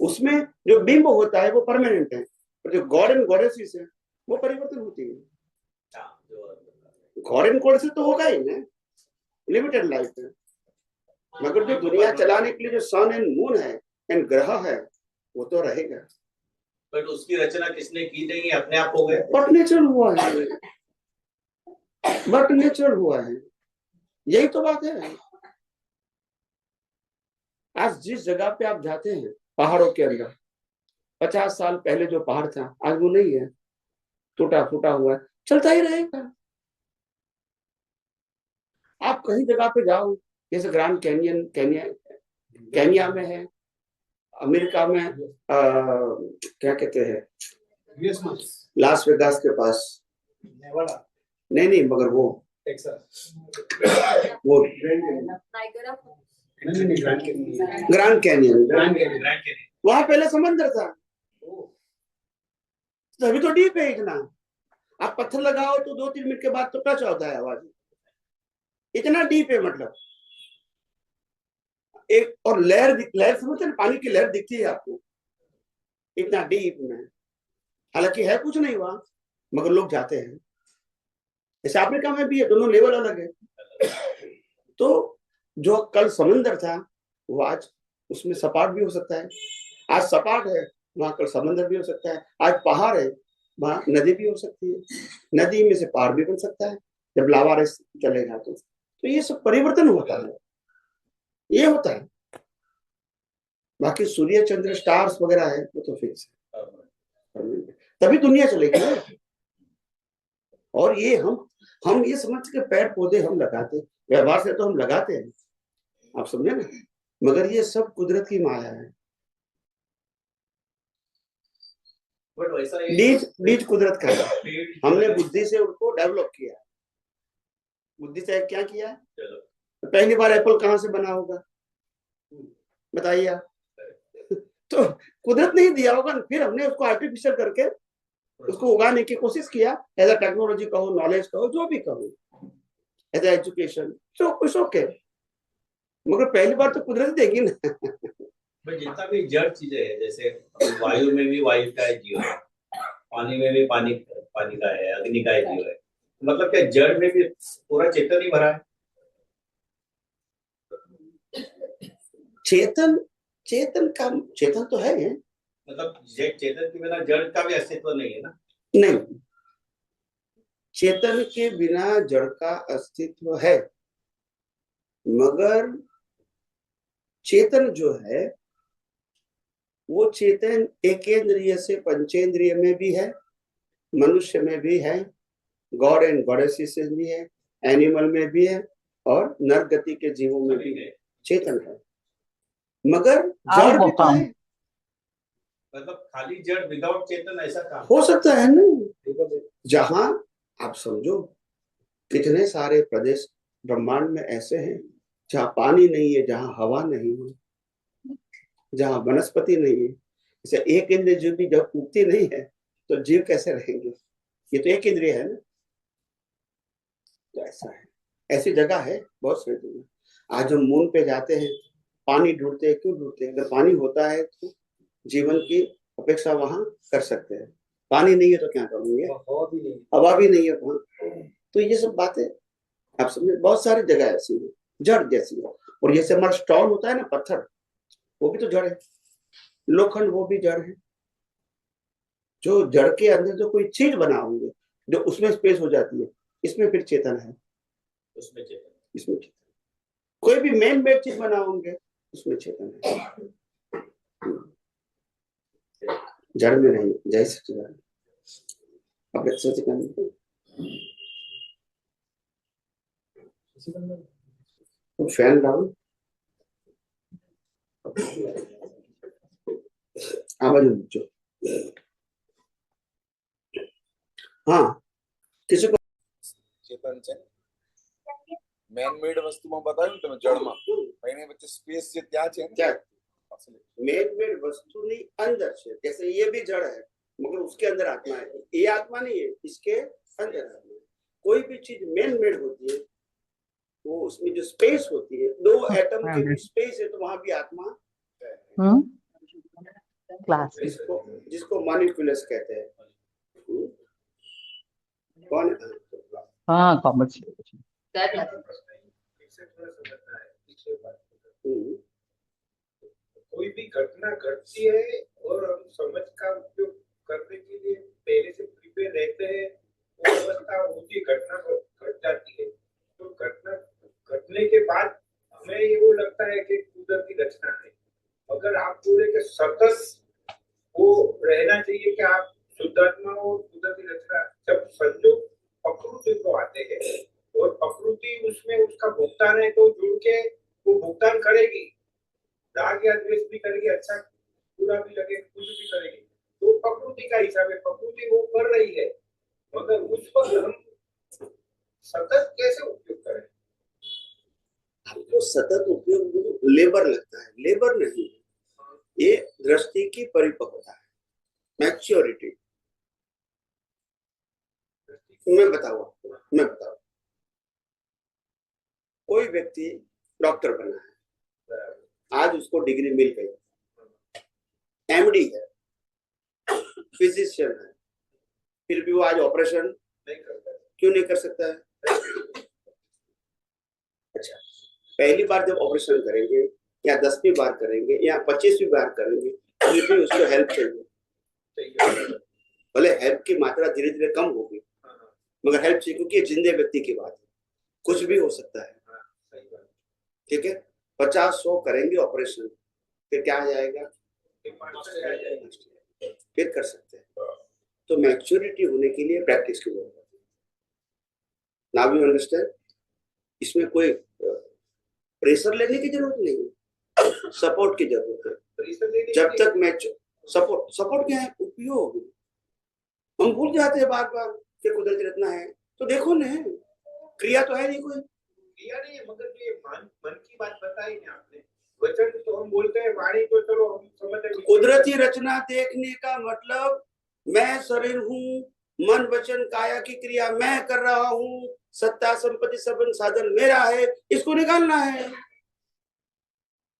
उसमें जो बिंब होता है वो परमानेंट है, और जो गॉड एंड गॉडेसेस है वो परिवर्तन होती है। गॉड एंड गॉडेसेस तो होगा ही ना, लिमिटेड लाइफ है। मगर जो दुनिया चलाने के लिए जो सन एंड मून है एंड ग्रह है, वो तो रहेगा। बट उसकी रचना किसने की? नहीं, अपने आप हो गए। बट नेचुरल हुआ है, बट नेचुरल हुआ है, यही तो बात है। आज जिस जगह पे आप जाते हैं पहाड़ों के अंदर, 50 साल पहले जो पहाड़ था आज वो नहीं है, टूटा फूटा हुआ है, चलता ही रहेगा। आप कहीं जगह पे जाओ, जैसे ग्रैंड कैनियन, केनिया में है, अमेरिका में क्या कहते हैं, लास वेगास के पास, नहीं मगर वो ग्रैंड कैनियन, वहां पहले समंदर था, तभी तो डीप है इतना। आप पत्थर लगाओ तो 2-3 मिनट के बाद तो टच होता है आवाज, इतना डीप है। मतलब एक और लहर समझते हैं, पानी की लहर दिखती है आपको, इतना डीप में। हालांकि है कुछ नहीं वहां, मगर लोग जाते हैं। जैसे अफ्रीका में भी है, दोनों लेवल अलग है। तो जो कल समंदर था वो आज उसमें सपाट भी हो सकता है। आज सपाट है, वहां कल समंदर भी हो सकता है। आज पहाड़ है, वहां नदी भी हो सकती है, नदी में से पहाड़ भी बन सकता है जब लावारिस चलेगा तो ये सब परिवर्तन होता है, ये होता है। बाकी सूर्य चंद्र स्टार्स वगैरह है वो तो फिक्स है, तभी दुनिया चलेगी ना। और ये हम ये समझ के पेड़ पौधे हम लगाते, व्यवहार से तो हम लगाते हैं, आप समझे ना, मगर ये सब कुदरत की माया है। बीज कुदरत का है, हमने बुद्धि से उनको डेवलप किया। बुद्धि से क्या किया? पहली बार एप्पल कहाँ से बना होगा बताइए आप? तो कुदरत नहीं दिया होगा, फिर हमने उसको आर्टिफिशियल करके उसको उगाने की कोशिश किया। एज अ टेक्नोलॉजी कहो, नॉलेज कहो, जो भी कहो, एज अ एजुकेशन, जो कुछ ओके, मगर पहली बार तो कुदरत देगी ना। जितना भी जड़ चीजें है, जैसे वायु में भी वायु का जीव है, पानी में भी पानी का है, अग्नि का जीव है, मतलब क्या जड़ में भी पूरा चेतन ही भरा है? चेतन चेतन तो है मतलब चेतन के बिना जड़ का भी अस्तित्व नहीं है ना? नहीं, चेतन के बिना जड़ का अस्तित्व है, मगर चेतन जो है वो चेतन एकेंद्रिय से पंचेंद्रिय में भी है, मनुष्य में भी है, गॉड एंड गॉडेसेस में भी है, एनिमल में भी है, और नर गति के जीवों में भी है, चेतन है, मगर जड़ भी तो है। मतलब खाली जड़ विदाउट चेतन ऐसा काम हो सकता है ना? जहां आप समझो कितने सारे प्रदेश ब्रह्मांड में ऐसे हैं जहां पानी नहीं है, जहां हवा नहीं है, जहां वनस्पति नहीं है। जैसे एक इंद्रिय जीव भी जब उगती नहीं है तो जीव कैसे रहेंगे? ये तो एक इंद्रिय है ना। तो ऐसा है, ऐसी जगह है बहुत सारी जगह। आज हम मून पे जाते हैं, पानी ढूंढते हैं, क्यों ढूंढते हैं? अगर पानी होता है तो जीवन की अपेक्षा वहां कर सकते हैं, पानी नहीं है तो क्या करेंगे? हवा भी नहीं है वहां। तो ये सब बातें आप समझे, बहुत सारी जगह ऐसी है जड़ जैसी है। और जैसे हमारा स्टोन होता है ना, पत्थर, वो भी तो जड़ है, लोखंड वो भी जड़ है। जो जड़ के अंदर जो कोई चीज बना होंगे, जो उसमें स्पेस हो जाती है, इसमें फिर चेतन है, उसमें चेतन, इसमें चेतन। कोई भी मेन मेड चीज बना होंगे उसमें चेतन है, जड़ में नहीं। जय सच्चिदानंद। अब सच्चिदानंद तो फैन डाउन आवाज नीचो। हाँ, किसी को ચેતન છે મેન મેડ વસ્તુમાં બતાવ્યું તમે જળમાં એની વચ્ચે સ્પેસ છે ત્યાં છે ને क्या मेन मेड वस्तु नहीं अंदर से, जैसे ये भी जड़ है मगर उसके अंदर आत्मा है, ये आत्मा नहीं है, इसके अंदर आत्मा है। कोई भी चीज मेन मेड होती है वो उसमें जो स्पेस होती है, 2 एटम के भी स्पेस है, तो वहां भी आत्मा क्लास जिसको मॉलिक्यूलस कहते हैं। कौन? हाँ कॉमर्स कोई भी घटना घटती है और हम समझ का उपयोग करने के लिए पहले से प्रिपेयर रहते हैं, वो अवस्था होती घटना घट जाती है। तो घटना घटने के बाद हमें वो लगता है कि कुदरती रचना है। अगर आप बोले कि सतत वो रहना चाहिए कि आप शुद्धात्मा और कुदरती रचना, जब संयोग प्रकृति को आते हैं और प्रकृति उसमें उसका भुगतान है तो जुड़ के वो भुगतान करेगी, राग या द्वेष भी करेगी, अच्छा बुरा भी लगे कुछ भी करेगी, तो प्रकृति का हिसाब है, प्रकृति वो कर रही है, मगर उस पर हम सतत कैसे उपयोग करें? हमको सतत उपयोग लेबर लगता है, लेबर नहीं, ये दृष्टि की परिपक्वता है, मैच्योरिटी। मैं बताऊं, कोई व्यक्ति डॉक्टर बना है, आज उसको डिग्री मिल गई, एमडी है, फिजिशियन है, फिर भी वो आज ऑपरेशन नहीं करता। क्यों नहीं कर सकता है? अच्छा, पहली बार जब ऑपरेशन करेंगे या 10वीं बार करेंगे या 25वीं बार करेंगे, फिर भी उसको हेल्प चाहिए। भले हेल्प की मात्रा धीरे धीरे कम होगी, मगर हेल्प चाहिए, क्योंकि जिंदे व्यक्ति की बात है, कुछ भी हो सकता है। ठीक है, 50-100 करेंगे ऑपरेशन, फिर क्या आ जाएगा? फिर कर सकते हैं। तो मैच्योरिटी होने के लिए प्रैक्टिस की जरूरत है। Now you understand? इसमें कोई प्रेशर लेने की जरूरत नहीं है, सपोर्ट की जरूरत है। जब तक सपोर्ट क्या है? उपयोग। हम भूल जाते हैं बार बार कि कुदरती रचना है, तो देखो ना, क्रिया तो है नहीं, कोई क्रिया नहीं है, मगर जो ये मन की बात बताई ना आपने, वचन तो हम बोलते हैं, वाणी तो चलो हम समझते हैं। कुदरती रचना देखने का मतलब मैं शरीर हूँ, मन वचन काया की क्रिया मैं कर रहा हूँ, सत्ता संपत्ति सबन साधन मेरा है, इसको निकालना है।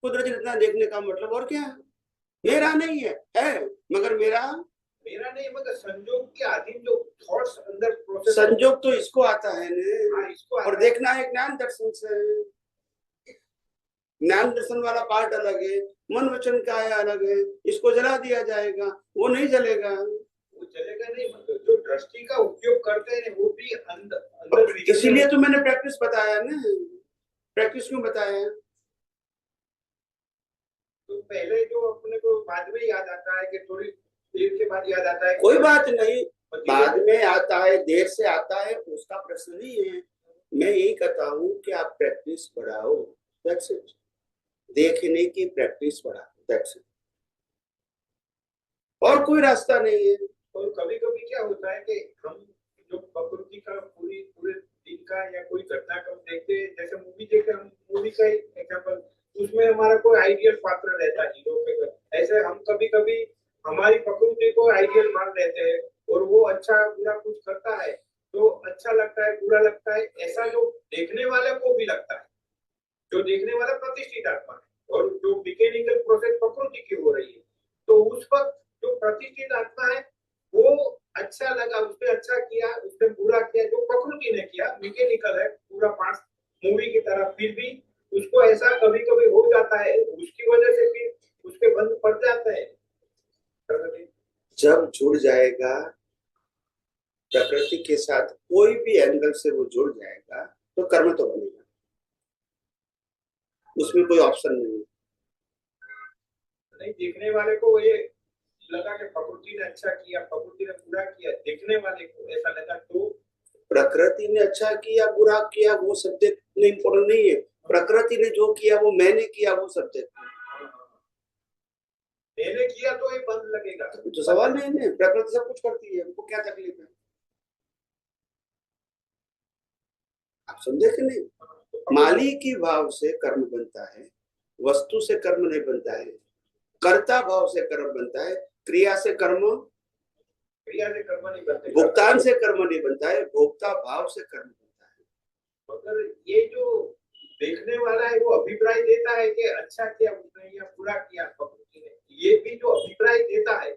कुदरती रचना देखने का मतलब और क्या है? मेरा नहीं है मगर मेरा नहीं, मगर संयोग के अधीन जो थॉट्स अंदर प्रोसेस, संयोग तो इसको आता है ना, इसको और देखना है ज्ञान दर्शन से। ज्ञान दर्शन वाला पार्ट अलग है, मन वचन का है अलग है, इसको जला दिया जाएगा, वो नहीं जलेगा। वो चलेगा नहीं, मतलब जो दृष्टि का उपयोग करते हैं वो भी अंदर अंदर इसीलिए तो मैंने प्रैक्टिस बताया ना, प्रैक्टिस क्यों बताया? तो पहले जो अपने को बाद में याद आता है कि थोड़ी देर के बाद याद आता है, कोई बात नहीं, बाद में आता है, देर से आता है, उसका प्रश्न नहीं है। मैं यही कहता हूँ कि आप प्रैक्टिस बढ़ाओ, दैट्स इट। देखने की प्रैक्टिस बढ़ाओ, दैट्स इट, और कोई रास्ता नहीं है। और कभी कभी क्या होता है कि हम जो प्रकृति का पूरे दिन का या कोई घटनाक्रम देखते हैं, जैसे मूवी देखते हैं, हम मूवी का एग्जांपल, उसमें हमारा कोई आइडियल पात्र रहता है हीरो के, ऐसे हम कभी कभी हमारी प्रकृति को आइडियल मान लेते हैं और वो अच्छा बुरा कुछ करता है तो अच्छा लगता है, बुरा लगता है, ऐसा जो देखने वाले को भी लगता है, जो देखने वाला प्रतिष्ठित आत्मा है और जो मैकेनिकल प्रोसेस प्रकृति की हो रही है, तो उस वक्त जो प्रतिष्ठित आत्मा है वो अच्छा लगा, उसने अच्छा किया, उसने बुरा किया, जो प्रकृति ने किया मैकेनिकल है पूरा पास मूवी की तरह, फिर भी उसको ऐसा कभी कभी हो जाता है, उसकी वजह से फिर उसके बंद पड़ जाता है। जब जुड़ जाएगा प्रकृति के साथ, कोई भी एंगल से वो जुड़ जाएगा तो कर्म तो बनेगा, उसमें कोई ऑप्शन नहीं। नहीं, देखने वाले को ये लगा कि प्रकृति ने अच्छा किया, प्रकृति ने बुरा किया, देखने वाले को ऐसा लगा, तो प्रकृति ने अच्छा किया बुरा किया वो सब्जेक्ट इम्पोर्टेंट नहीं है, प्रकृति ने जो किया वो मैंने किया वो सब्जेक्ट। मैंने किया तो ये बंद लगेगा, तो सवाल नहीं है, प्रकृति सब कुछ करती है, उनको क्या तकलीफ है? आप समझे कि नहीं? माली की भाव से कर्म बनता है, वस्तु से कर्म नहीं बनता है, कर्ता भाव से कर्म बनता है, क्रिया से कर्म नहीं बनता, भुगतान से कर्म नहीं बनता है, भोक्ता भाव से कर्म बनता है। मगर ये जो देखने वाला है वो अभिप्राय देता है कि अच्छा किया उसने या बुरा किया प्रकृति ने, ये भी जो अभिप्राय देता है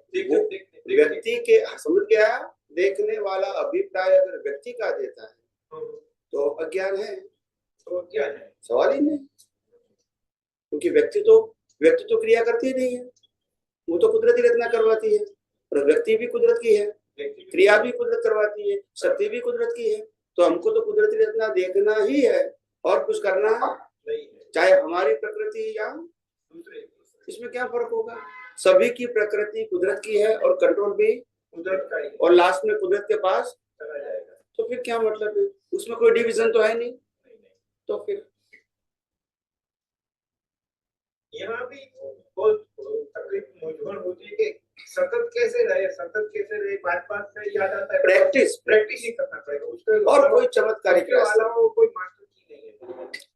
व्यक्ति के, समझ गया, देखने वाला अभिप्राय अगर व्यक्ति का देता है तो अज्ञान है, तो क्या है, सवाल ही नहीं, क्योंकि व्यक्ति तो क्रिया करती ही नहीं है, वो तो कुदरती रचना करवाती है, और व्यक्ति भी कुदरत की है, क्रिया भी कुदरत करवाती है, शक्ति भी कुदरत की है, तो हमको तो कुदरती रचना देखना ही है और कुछ करना नहीं है, चाहे हमारी प्रकृति या दूसरे। इसमें क्या फर्क होगा? सभी की प्रकृति कुदरत की है और कंट्रोल भी कुदरत का ही, और लास्ट में कुदरत के पास चला जाएगा, तो फिर क्या मतलब है? उसमें कोई डिवीजन तो है नहीं, तो फिर यहाँ भी बहुत तकलीफ मूंझवण होती है कि सतत कैसे रहे, बात में याद आता है, प्रैक्टिस ही करना पड़ेगा उसके, और कोई चमत्कारिक वाला वो कोई मास्टर की नहीं है।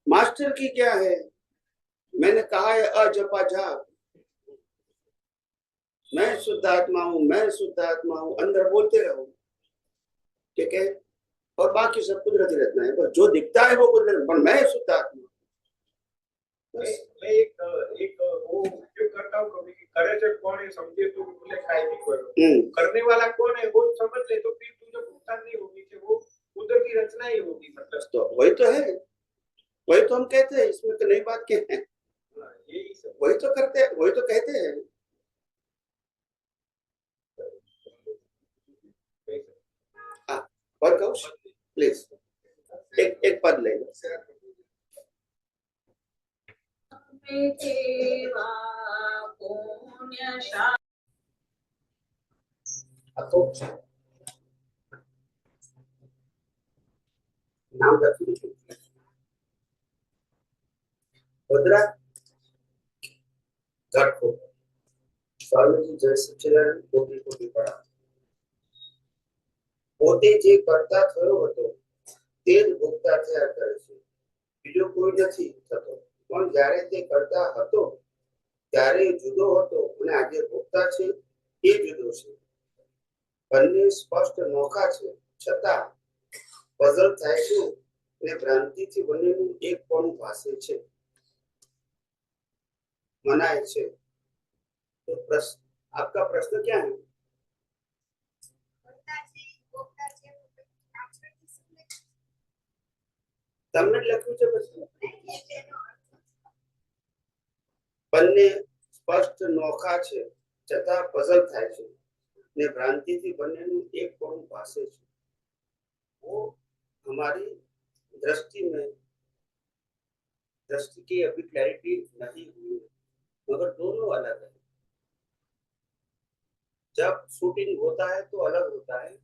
मास्टर की क्या है? मैंने कहा है अजपा जाप, मैं शुद्ध आत्मा हूँ, मैं शुद्ध आत्मा हूँ, अंदर बोलते रहो, ठीक है, और बाकी सब कुदरती रचना है, बस जो दिखता है वो कुदरत, पर मैं शुद्ध आत्मा। मैं एक वो उपयोग करता हूँ कभी कि करे से कौन है समझे तो बोले खाई भी करो, करने वाला कौन है वो समझ ले तो फिर तुझे भुगतान नहीं होगी कि वो कुदरती रचना ही होगी, मतलब तो वही तो है, वही तो हम कहते हैं, इसमें तो नई बात क्या है, यही सब वही तो करते हैं, वही तो कहते हैं। प्लीज एक पद लेंगे। नाम भद्रा घट को स्वामी जी जय सच्चिदानंद कोटि कोटि पड़ा પોતે જે કરતા થયો હતો તે જ ભોગતા થયા કરે છે, બીજો કોઈ નથી થતો, પણ જ્યારે તે કરતા હતો ત્યારે જુદો હતો અને આજે ભોગતા છે એ જુદો છે, બંને સ્પષ્ટ નોખા છે, છતાં પઝલ થાય છે અને ભ્રાંતિથી બનેલું એકપણું ભાસે છે, મનાય છે। तो प्रश्न, आपका प्रश्न क्या है? તમને લખ્યું છે પ્રશ્ન? બંને સ્પષ્ટ નોખા છે છતાં પઝલ થાય છે ને ભ્રાંતિથી બંનેનું એક પણું પાસે છે वो हमारी दृष्टि में दृष्टि की अभी क्लैरिटी नहीं हुई है मगर दोनों अलग है जब शूटिंग होता है तो अलग होता है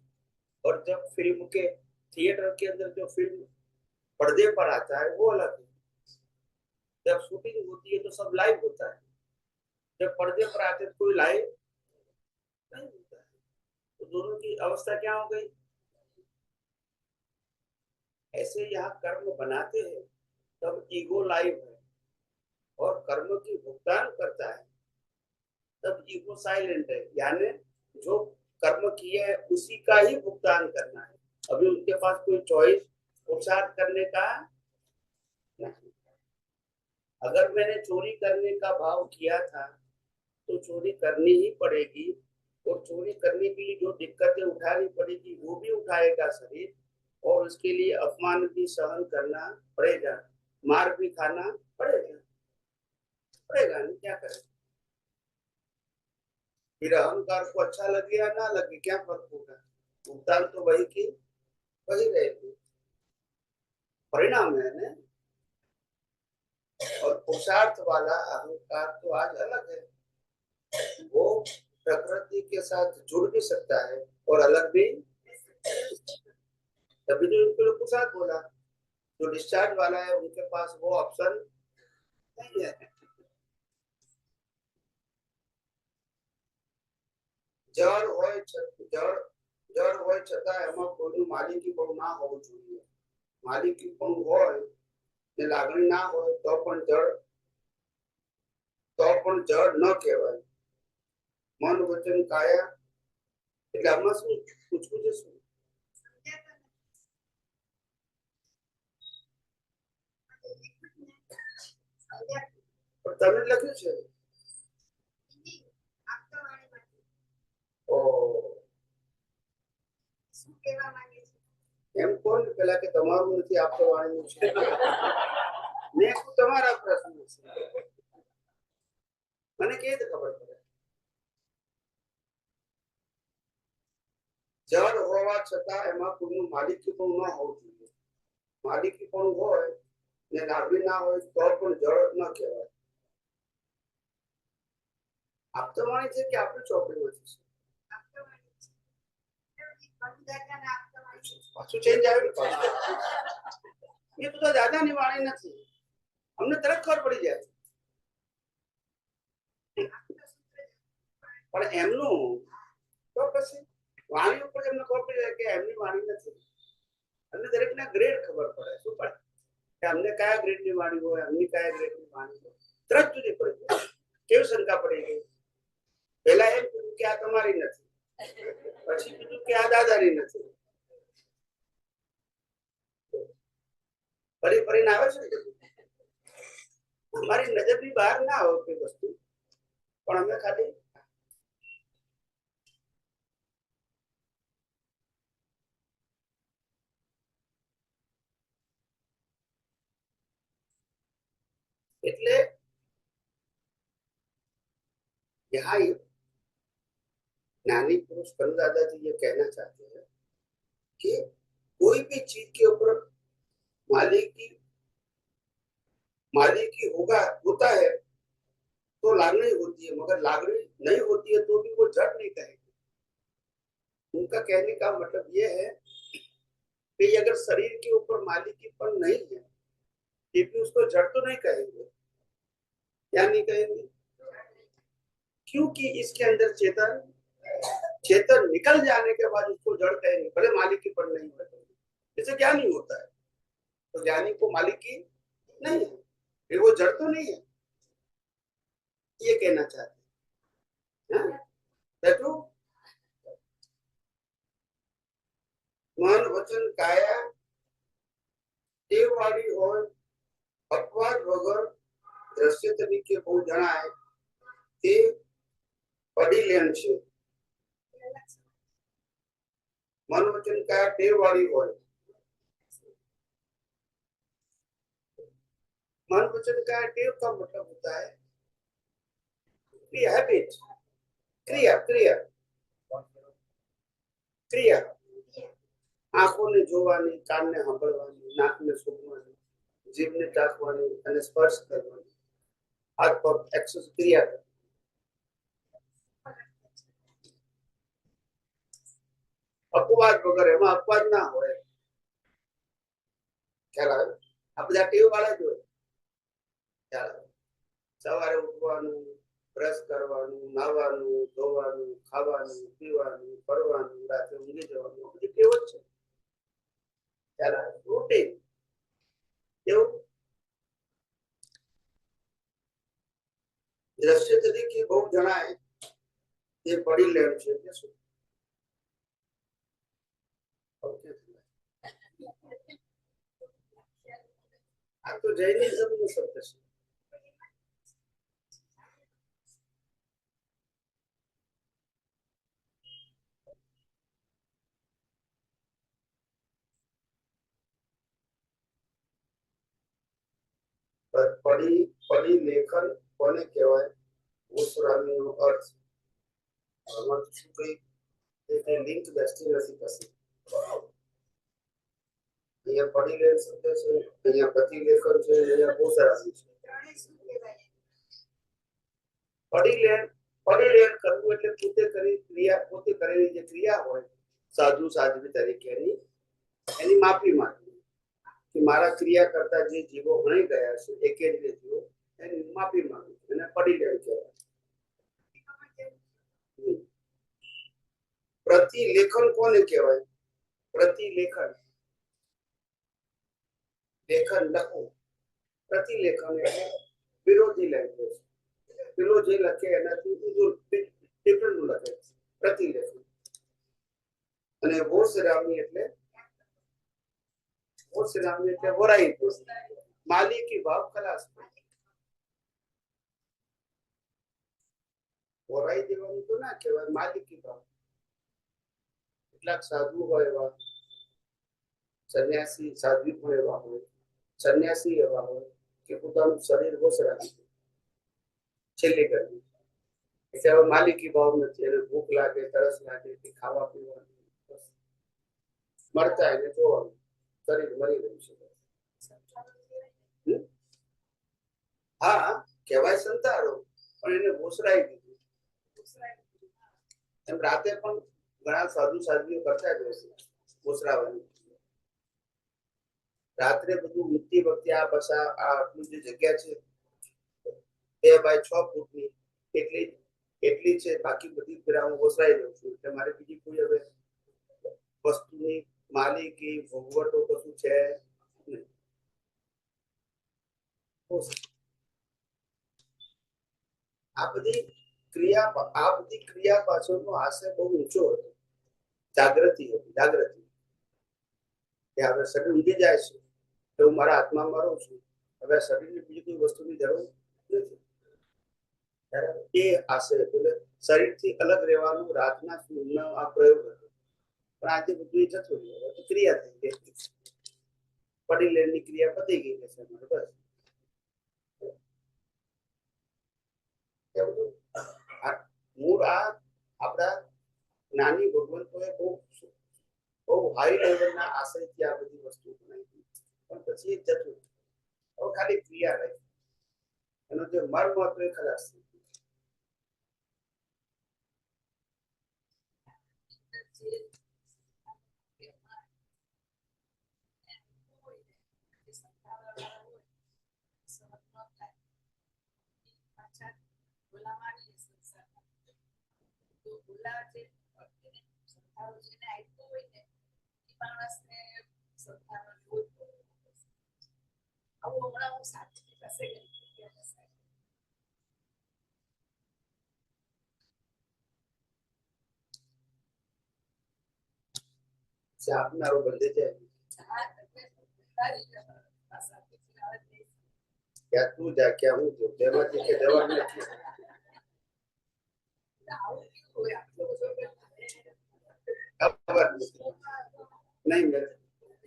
और जब फिल्म के थिएटर के अंदर जो फिल्म पर्दे पर आता है वो अलग है जब शूटिंग होती है तो सब लाइव होता है जब पर्दे पर आते तो कोई लाइव नहीं होता है तो दोनों की अवस्था क्या हो गई ऐसे यहाँ कर्म बनाते हैं तब ईगो लाइव है और कर्म की भुगतान करता है तब ईगो साइलेंट है यानी जो कर्म किए है उसी का ही भुगतान करना है अभी उनके पास कोई चॉइस पुरुषार्थ करने का नहीं अगर मैंने चोरी करने का भाव किया था तो चोरी करनी ही पड़ेगी और चोरी करने के लिए जो दिक्कतें उठानी पड़ेगी वो भी उठाएगा शरीर और उसके लिए अपमान भी सहन करना पड़ेगा मार भी खाना पड़ेगा नहीं क्या करें फिर अहंकार को अच्छा लगे या ना लगे क्या फर्क होगा भुगतान तो वही की वही रहेगी परिणाम है ना और पुरुषार्थ वाला अहंकार तो आज अलग है वो प्रकृति के साथ जुड़ भी सकता है और अलग भी तभी तो उनके लोग पुरुषार्थ बोला जो डिस्चार्ज वाला है उनके पास वो ऑप्शन नहीं है जड़ होय जड़ होय छता एमा कोई मालिकी पण ना होવું જોઈએ માલિકી પણ હોય ને લાગણી ના હોય તો પણ જડ ન કહેવાય મન વચન કાયા એટલે આમાં શું પૂછવું છે શું તમે લખ્યું છે એમ કોણ પેલા કે તમારું નથી આપતો વાણીનું છે નેક્સ્ટ તમારા પ્રશ્ન છે મને કેવી રીતે ખબર પડે જળ હોવા છતાં એમાં કોઈનું માલિકીપણું ન હોવું જોઈએ માલિકીપણું હોય ને લાગણી ના હોય તો પણ જળ ન કહેવાય આપતવાણી છે કે આપણી ચોપડીમાંથી છે પાછું ચેન્જ આવ્યું એ તો દાદાની વાણી નથી અમને તરત ખબર પડી જાય પણ એમનું તો પછી વાણી ઉપર એમને ખબર પડી જાય કે એમની વાણી નથી અમને દરેકના ગ્રેડ ખબર પડે શું પડે કે અમને કયા ગ્રેડની વાણી હોય અમની કયા ગ્રેડની વાણી હોય તરત જુદી પડી જાય કેવી શંકા પડી ગઈ પહેલા એમ કીધું કે આ તમારી નથી પછી કીધું કે આ દાદાની નથી ફરી ફરીને આવે છે અમારી નજરની બહાર ના હોય કોઈ વસ્તુ પણ અમે ખાલી એટલે यहाँ ज्ञानी पुरुष कल दादाजी ये कहना चाहते हैं कि कोई भी चीज के ऊपर मालिकी होता है तो लागणी होती है मगर लागणी नहीं होती है तो भी वो जड़ नहीं कहेंगे उनका कहने का मतलब ये है कि अगर शरीर के ऊपर मालिकीपन नहीं है फिर भी उसको जड़ तो नहीं कहेंगे क्या नहीं कहेंगे क्योंकि इसके अंदर चेतन निकल जाने के बाद उसको जड़ कहेंगे भले मालिकीपन नहीं होता जैसे ज्ञानी होता है तो ज्ञानी को मालिकी नहीं है फिर वो जड़ तो नहीं है ये कहना चाहते हैं मन वचन काया ટેવવાળી હોય અપવાદ વગર દ્રશ્ય તરીકે બહુ જણાય તે પડીલેણ છે મન વચન કાયા ટેવવાળી હોય मन वचन का टेव का मतलब होता है ક્રિયા હેબિટ ક્રિયા ક્રિયા ક્રિયા આંખોને જોવાની, કાનને સાંભળવાની, નાકને સૂંઘવાની, જીભને ચાખવાની અને સ્પર્શ કરવાની, હાથ પગ એક્સરસાઇઝ ક્રિયા કરવાની. અપવાદ વગર, એમાં અપવાદ ના હોય. ખ્યાલ આવે? આ બધા ટેવ વાળા જ હોય. ખ્યાલ આવે? સવારે ઉઠવાનું, બ્રશ કરવાનું, નાહવાનું, ધોવાનું, ખાવાનું, પીવાનું, ફરવાનું, રાત્રે ઊંઘી જવાનું, બધી ટેવ જ છે. ખ્યાલ આવે? રૂટીન એવું દ્રશ્ય તરીકે બહુ જણાય એ પડી લેણ છે કે શું આ તો જૈનિઝમ નો શબ્દ છે. પડી પડી લેખન કોને કહેવાય? ઓસરામીનો અર્થ આમાં શું કઈ એ લિંક બેસતી નથી કશી. અહીંયા પડી લેખ શબ્દ છે, અહીંયા પ્રતિ લેખન છે, અહીંયા ઓસરામી છે. પડી લેણ કરવું એટલે પોતે કરી ક્રિયા, પોતે કરેલી જે ક્રિયા હોય સાધુ સાધ્વી તરીકેની એની માફી માંગવી કે મારા ક્રિયા કરતા જે જીવો ભણી ગયા છે એકે જ જીવો એની માફી માંગવી, એને પડી લેણ કહેવાય. પ્રતિલેખન કોને કહેવાય? પ્રતિલેખન લેખન લખવું. પ્રતિલેખન એટલે વિરોધી લેંગ્વેજ. પેલો જે લખે એનાથી ડિફરન્ટ લખે પ્રતિલેખન. અને વોસરામી એટલે વરાઈ માલિકી ભાવ ખલાસ. વરાઈ દેવાનું તો ના કહેવાય, માલિકી ભાવ. કેટલાક સાધુ હોય એવા, સન્યાસી સાધ્વી પણ એવા હોય, સન્યાસી એવા હોય કે પોતાનું શરીર વોસરામી છેલ્લી કરવી. એટલે હવે માલિકી ભાવ નથી, એને ભૂખ લાગે, તરસ લાગે કે ખાવા પીવાનું મળતા એને જોવાનું, શરીર મરી રહ્યું છે. હા કહેવાય સંતાડો, પણ એને ભોસરાઈ દીધું. એમ રાતે પણ ઘણા સાધુ સાધ્વીઓ કરતા જ હોય છે ભોસરાવાની. રાત્રે બધું ઊંઘતી વખતે આ બસ આ આટલું જે જગ્યા છે 2 બાય 6 ફૂટની એટલી છે, બાકી બધી પેલા હું ઓસરાઈ દઉં છું. એટલે મારે બીજી કોઈ હવે વસ્તુની માલિકી ભોગવટો કશું છે નહીં. આ બધી ક્રિયા પાછળનો આશય બહુ ઊંચો હતો. જાગૃતિ હતી, જાગૃતિ કે હવે શરીર ઊંઘી જાય છે તો હું મારા આત્મામાં રહું છું, હવે શરીરની બીજી કોઈ વસ્તુની જરૂર નથી. એ આશય એટલે શરીરથી અલગ રહેવાનું રાતના ઊંઘનો આ પ્રયોગ હતો. પણ આજે બધું જતું રહ્યું, ક્રિયા થઈ ગઈ. પડી લેવાની ક્રિયા પતી ગઈ છે બસ. મૂળ આ આપણા જ્ઞાની ભગવંતોએ બહુ હાઈ લેવલના આશયથી આ બધી વસ્તુ બનાવી, પણ પછી જતું હવે ખાલી ક્રિયા રહી, એનો જે મર્મ હતો એ ખલાસ થઈ से આપનારો બંધ જાય. क्या तू जा क्या हूँ जो देवा जी के देवा नहीं नहीं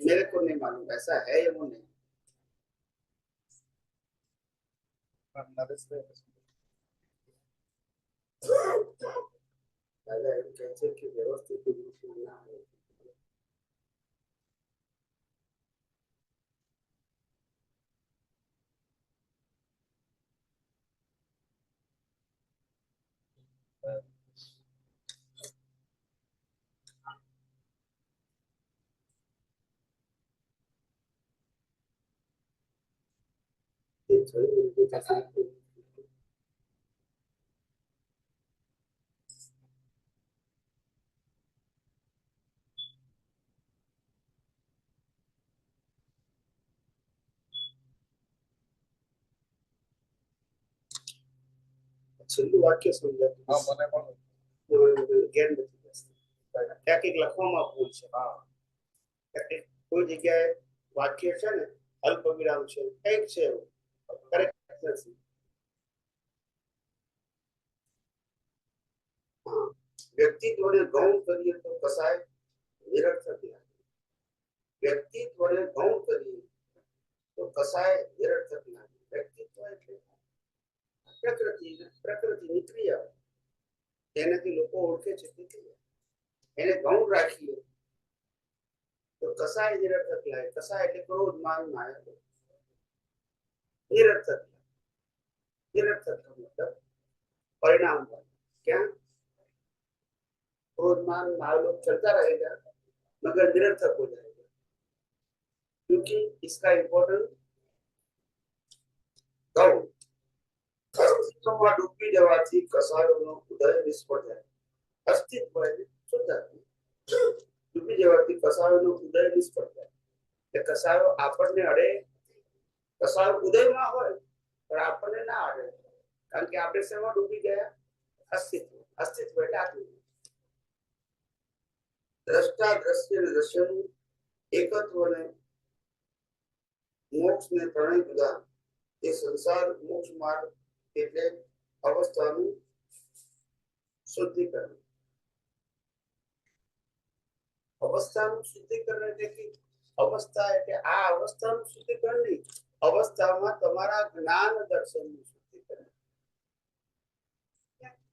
मेरे को नहीं मालूम ऐसा है या वो नहीं. દાદા એમ કહે છે કે વ્યવસ્થિત રીતે ના હોય. એ થયું એ પછી છેલ્લું વાક્ય સમજાતું હા મને પણ જ્ઞાન નથી બેસતું. ક્યાંક એક લખવામાં ભૂલ છે. ક્યાંક કોઈ જગ્યાએ વાક્ય છે ને અલ્પ વિરામ છે કંઈક છે એવું કરેક્ટ નથી. વ્યક્તિત્વને ગૌણ કરીએ તો કસાય નિરર્થક લાગે. વ્યક્તિત્વને ગૌણ કરીએ તો કસાય નિરર્થક લાગે. વ્યક્તિત્વ એટલે પ્રકૃતિની ક્રિયા જેનાથી લોકો ઓળખે છે તે ક્રિયા એને ગૌણ રાખીએ તો કસાય નિરર્થક લાગે. કસાય એટલે ક્રોધ માન માયા. નિરર્થક निरर्थक का मतलब परिणाम क्या? क्रोधमान भाव लोग चलता रहेगा मगर निरर्थक हो जाएगा क्योंकि इसका इम्पोर्टेंट गौण अस्तित्वમાં ડૂબી જવાથી કસાયોનો ઉદય નિષ્ફળ જાય. અસ્તિત્વ એટલે શુદ્ધાત્મા ડૂબી જવાથી કસાયોનો ઉદય નિષ્ફળ જાય. એટલે કસાયો આપણને અડે. કસાયો ઉદયમાં હોય પણ આપણને ના અડે કારણ કે આપણે શેમાં ડૂબી ગયા? અસ્તિત્વ. અસ્તિત્વ એટલે આત્મા. દ્રષ્ટા દ્રશ્ય અને દ્રશ્યનું એકત્વને મોક્ષને ત્રણેય જુદા એ સંસાર મોક્ષ માર્ગ એટલે અવસ્થાનું શુદ્ધિકરણ. અવસ્થાનું શુદ્ધિકરણ એટલે કે અવસ્થા એટલે આ અવસ્થાનું શુદ્ધિકરણ નહીં, અવસ્થામાં તમારા જ્ઞાન દર્શનનું શુદ્ધિકરણ.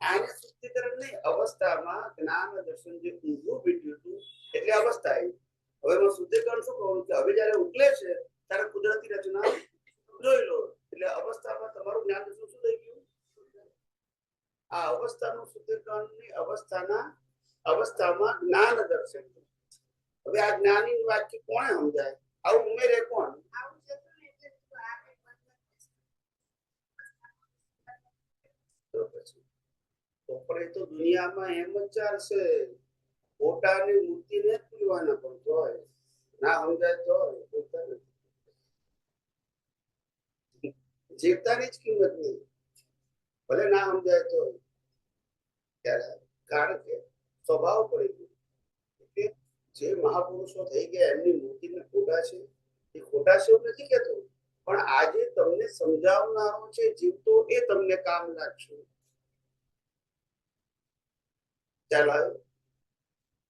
આને શુદ્ધિકરણ નહીં, અવસ્થામાં જ્ઞાન દર્શન જે ઊંધું બીટ્યું હતું એટલે અવસ્થા આવી. હવે એમાં શુદ્ધિકરણ શું કહું કે હવે જયારે ઉકલે છે ત્યારે કુદરતી રચના જોઈ લો એટલે અવસ્થામાં તમારું જ્ઞાન દર્શન શું થઈ ગયું? આ અવસ્થાનું શુદ્ધિકરણની અવસ્થામાં જ્ઞાન દર્શન. હવે આ જ્ઞાની વાક્ય કોણે સમજાય? આવું ઉમેરે કોણ? તો દુનિયામાં એમ જ ચાલશે. ફોટાની મૂર્તિને જ પીવાના પણ જોય ના સમજાય તો જીવતાની જ કિંમત નહીં ભલે ના સમજાય તો કારણ કે સ્વભાવ પડી ગયો. જે મહાપુરુષો થઈ ગયા એમની મૂર્તિને ખોટા છે એ ખોટા છે એવું નથી કહેતો પણ આજે તમને સમજાવનારો છે જીવતો એ તમને કામ લાગશે. ચાલો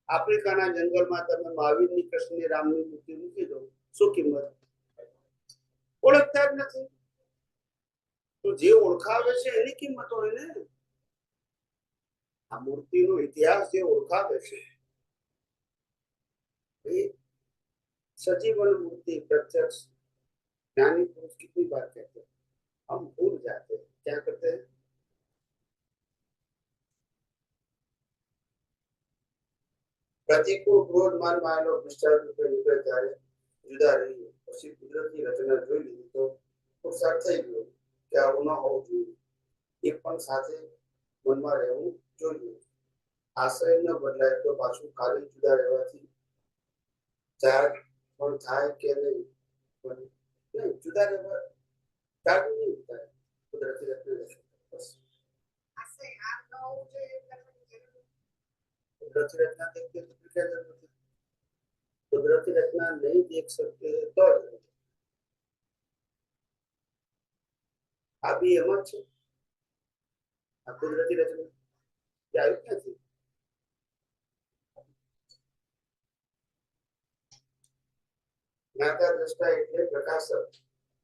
આફ્રિકાના જંગલમાં તમે મહાવીરની કૃષ્ણની રામની મૂર્તિ મૂકી દો શું કિંમત? ઓળખતા જ નથી. તો જે ઓળખાવે છે એની કિંમત હોય ને. આ મૂર્તિનો ઇતિહાસ જે ઓળખાવે છે सजीवन मूर्ति प्रत्यक्ष ज्ञानी पुरुष कितनी बार कहते हैं हम भूल जाते हैं. क्या करते हैं? प्रतिकूल क्रोध मान मायलो निष्ठा रूपे निकळे ત્યારે જુદા રહીએ. પછી કુદરતની રચના જોઈ લીધી તો પુરુષાર્થ થઈ ગયો કે આવું ન હોવું જોઈએ. એ પણ સાથે મનમાં રહેવું જોઈએ. આશ્રય ન બદલાય તો પાછું ખાલી જુદા રહેવાથી ચાર પણ થાય કે નહીં જુદા રહેવા ચાર નહીં થાય. કુદરતી રચના कुदरती रचना देखते तो फिर क्या जरूरत है? कुदरती रचना नहीं देख सकते तो अभी एमत છે આ કુદરતી રચના આવી ક્યાંથી? જ્ઞાતા દ્રષ્ટા એટલે પ્રકાશક.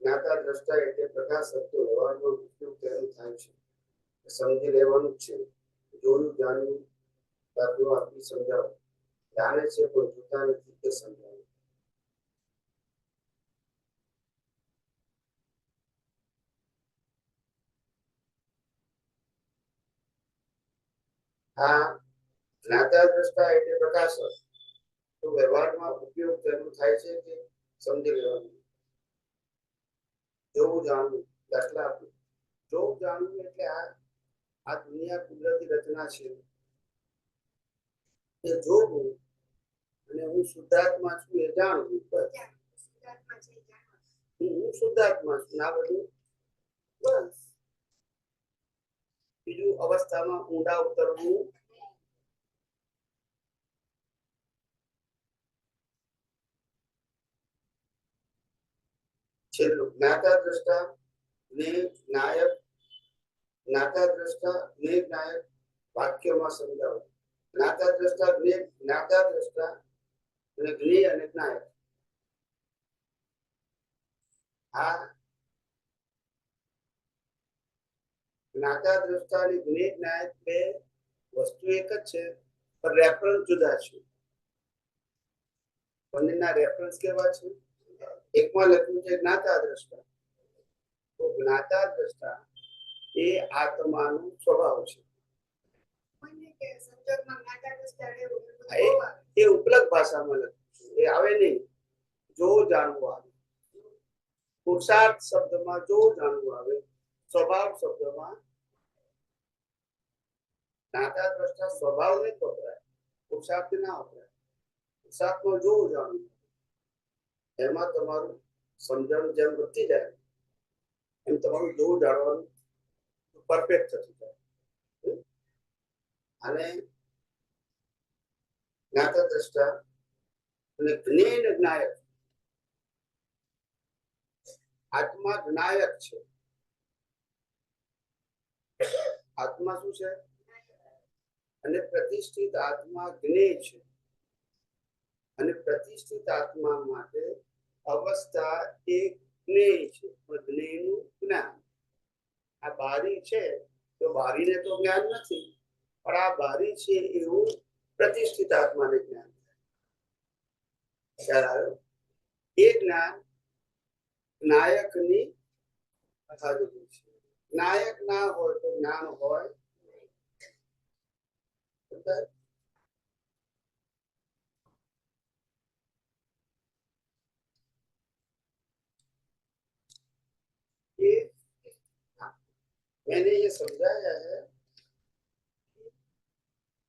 જ્ઞાતા દ્રષ્ટા એટલે પ્રકાશક. તો વ્યવહારનો ઉપયોગ તેનો થાય છે સમજી લેવાનું છે. જોયું જાણ્યું દાખલો આપી સમજાવો જાણે છે પણ જોતા નથી તે સમજાવો આ જ્ઞાતા દ્રષ્ટા એટલે પ્રકાશક તો વ્યવહારમાં ઉપયોગ તેનો થાય છે કે સમજી લેવાનું જોવું જાણવું દાખલા આપું જોવું જાણવું એટલે આ દુનિયા કુદરતી રચના છે એ જોવું અને હું શુદ્ધાત્મા છું એ જાણવું હું શુદ્ધાત્મા છું ના બધું બસ બીજું અવસ્થામાં ઊંડા ઉતરવું છેલ્લું જ્ઞાતા દ્રષ્ટા ને નાયક જ્ઞાતા દ્રષ્ટા ને નાયક વાક્યમાં સમજાવો જ્ઞાતા દ્રષ્ટા અને જ્ઞેય અને નાયક આ જ્ઞાતા દ્રષ્ટા અને જ્ઞેય નાયક બે વસ્તુ એક જ છે પણ રેફરન્સ જુદા છે બંનેના રેફરન્સ કેવા છે એકમાં લખ્યું છે જ્ઞાતા દ્રષ્ટા તો જ્ઞાતા દ્રષ્ટા એ આત્માનો સ્વભાવ છે એ ઉપલબ્ધ ભાષામાં લખ્યું છે એ આવે નહીં જો જાણવું આવે પુરુષાર્થ શબ્દમાં જો જાણવું આવે સ્વભાવ શબ્દમાં જ્ઞાતા દ્રષ્ટા સ્વભાવ નહીં વપરાય પુરુષાર્થ ના વપરાય પુરુષાર્થમાં જો જાણવું એમાં તમારું સમજણ જેમ વધતી જાય એમ તમારું જોવું જાણવાનું પરફેક્ટ થતું જાય અને જ્ઞાતા દ્રષ્ટા અને જ્ઞેય જ્ઞાયક આત્મા જ્ઞાયક છે આત્મા શું છે અને પ્રતિષ્ઠિત આત્મા જ્ઞેય છે અને પ્રતિષ્ઠિત આત્મા માટે અવસ્થા એ જ્ઞેય છે પણ જ્ઞેયનું જ્ઞાન આ બારી છે તો બારીને તો જ્ઞાન નથી પણ આ બારી છે એવું પ્રતિષ્ઠિત આત્માને જ્ઞાન ખ્યાલ આવ્યો એ જ્ઞાન નાયકની હાજરી છે નાયક ના હોય તો જ્ઞાન હોય मैंने ये समझाया है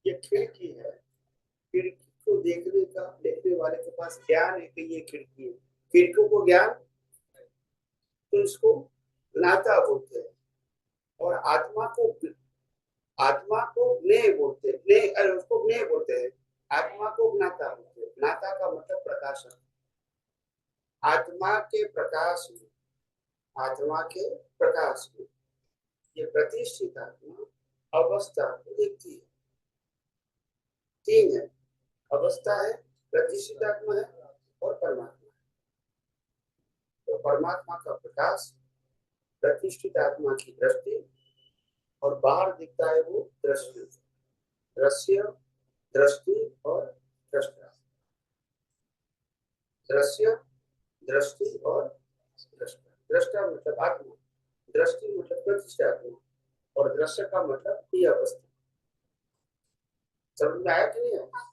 ये खिड़की है खिड़की को देखने वाले के पास ज्ञान है कि ये खिड़की है खिड़कियों को ज्ञान तो इसको ज्ञाता बोलते हैं और आत्मा को ज्ञेय बोलते हैं उसको ज्ञेय बोलते हैं आत्मा को ज्ञाता बोलते हैं ज्ञाता का मतलब प्रकाशन आत्मा के प्रकाश में ये प्रतिष्ठित आत्मा अवस्था को देखती है तीन है अवस्था है प्रतिष्ठित आत्मा है और परमात्मा है तो परमात्मा का प्रकाश प्रतिष्ठित आत्मा की दृष्टि और बाहर दिखता है वो दृष्टि दृश्य दृष्टि और दृष्टा दृश्य दृष्टि और दृष्टा दृष्टा मतलब आत्मा दृष्टि मतलब प्रतिष्ठित आत्मा और दृश्य का मतलब ये अवस्था समझ में आया कि नहीं आया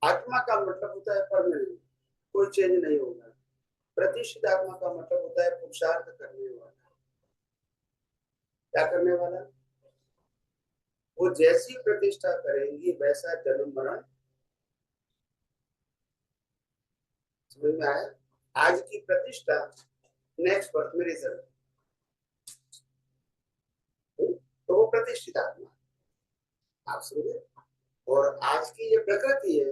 आत्मा का मतलब होता है परमानेंट कोई चेंज नहीं होगा प्रतिष्ठित आत्मा का मतलब होता है पुरुषार्थ करने वाला क्या करने वाला वो जैसी प्रतिष्ठा करेंगी वैसा जन्म मरण समझ में आया आज की प्रतिष्ठा नेक्स्ट बर्थ में रिजल्ट तो वो प्रतिष्ठित आत्मा आप समझे और आज की ये प्रकृति है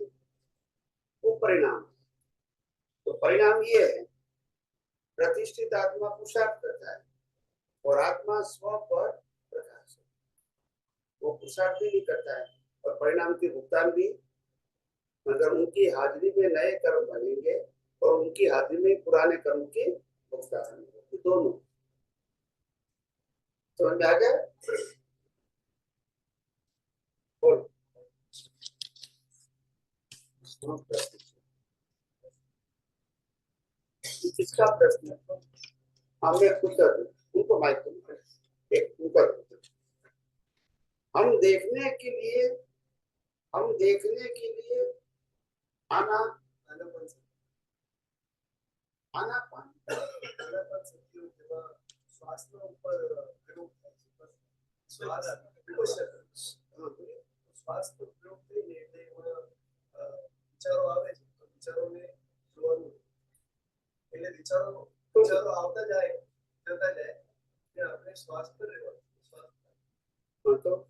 वो परिणाम तो परिणाम ये है प्रतिष्ठित आत्मा पुरुषार्थ करता है और आत्मा स्व पर प्रकाश है वो पुरुषार्थ भी नहीं करता है और परिणाम के भुगतान भी मगर उनकी हाजिरी में नए कर्म बनेंगे और उनकी हाजिरी में पुराने कर्म के भुगतान दोनों समझ में आ गया? बोल। किसका प्रश्न है? हमने पूछा उनको माइक दो। एक ऊपर हम देखने के लिए आना श्वासના ઉપર પ્રયોગ થાય છે શ્વાસ પર પ્રયોગ થઈને એટલે એમાં વિચારો આવે છે તો વિચારોને જોવાનું એટલે વિચારો આવતા જાય જતા જાય એટલે આપણે શ્વાસ પર રહેવાનું શ્વાસ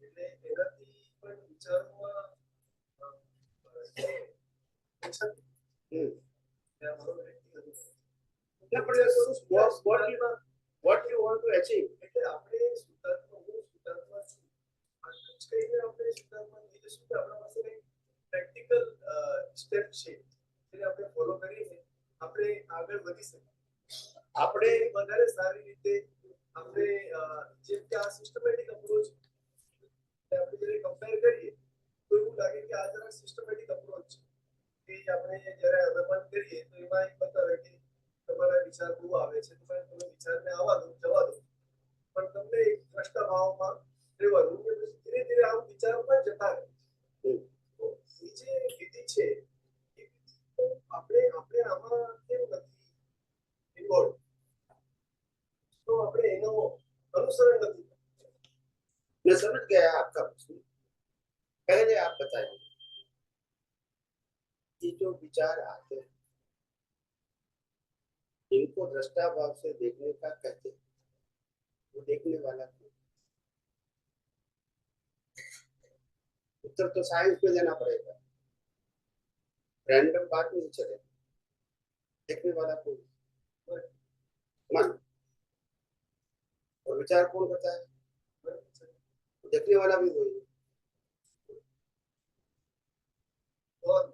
એટલે એનાથી પણ વિચારોમાં what you want to achieve? એટલે આપણે શુદ્ધાત્મા હું શુદ્ધાત્મા છું આટલું જ કહીને આપણે શુદ્ધાત્મા થઈ જશું કે આપણા પાસે કંઈ પ્રેક્ટિકલ સ્ટેપ છે જેને આપણે ફોલો કરીને આપણે આગળ વધી શકીએ આપણે વધારે સારી રીતે આપણે જેમ કે આ સિસ્ટમેટિક અપ્રોચ આપણે જ્યારે કમ્પેર કરીએ તો એવું લાગે કે આ જરા સિસ્ટમેટિક અપ્રોચ છે કે આપણે જ્યારે અવલંબન કરીએ તો એમાં એક બતાવે કે તમારા વિચાર બહુ આવે છે તમે વિચારને આવવા દો જવા દો પણ તમને એક દ્રષ્ટા ભાવમાં રહેવાનું કે પછી ધીરે ધીરે આમ વિચારો પણ જતા રહે તો એ જે વિધિ છે એ વિધિ આપણે આમાં કેમ નથી ઇન્વોલ્વ તો આપણે એનો अनुसरण नहीं। मैं समझ गया आपका प्रश्न। पहले आप बताइए कि जो विचार आते हैं इनको दृष्टा भाव से देखने का कहते हैं, वो देखने वाला कौन? उत्तर तो साइंस में देना पड़ेगा, रैंडम बात नहीं चलेगा। देखने वाला कौन? मन। और विचार कौन करता है? देखने वाला भी वही है। और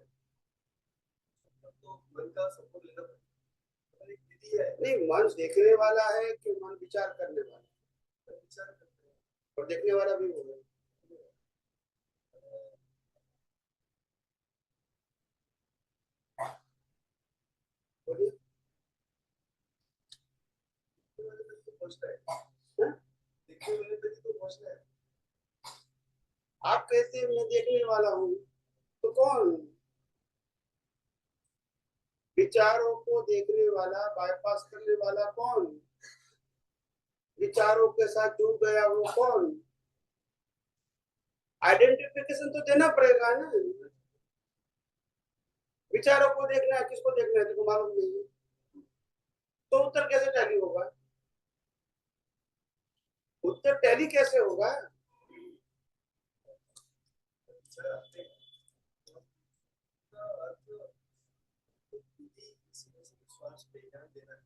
तो मन का सपोर्ट लेना पड़ेगा। एक विधि है नहीं, मन देखने वाला है कि मन विचार करने वाला है? विचार करते हैं और देखने वाला भी वो है। बोलिए। देखने वाले तक तो पहुंचना है। हाँ? देखने वाले तक तो पहुंचना है। आप कहते हैं मैं देखने वाला हूँ, तो कौन? विचारों को देखने वाला, बाईपास करने वाला कौन? विचारों के साथ जुड़ गया वो कौन? आइडेंटिफिकेशन तो देना पड़ेगा ना। विचारों को देखना है, किसको देखना है तुमको मालूम नहीं है, तो उत्तर कैसे टैली होगा? उत्तर टैली कैसे होगा? श्वास पे ध्यान देना है।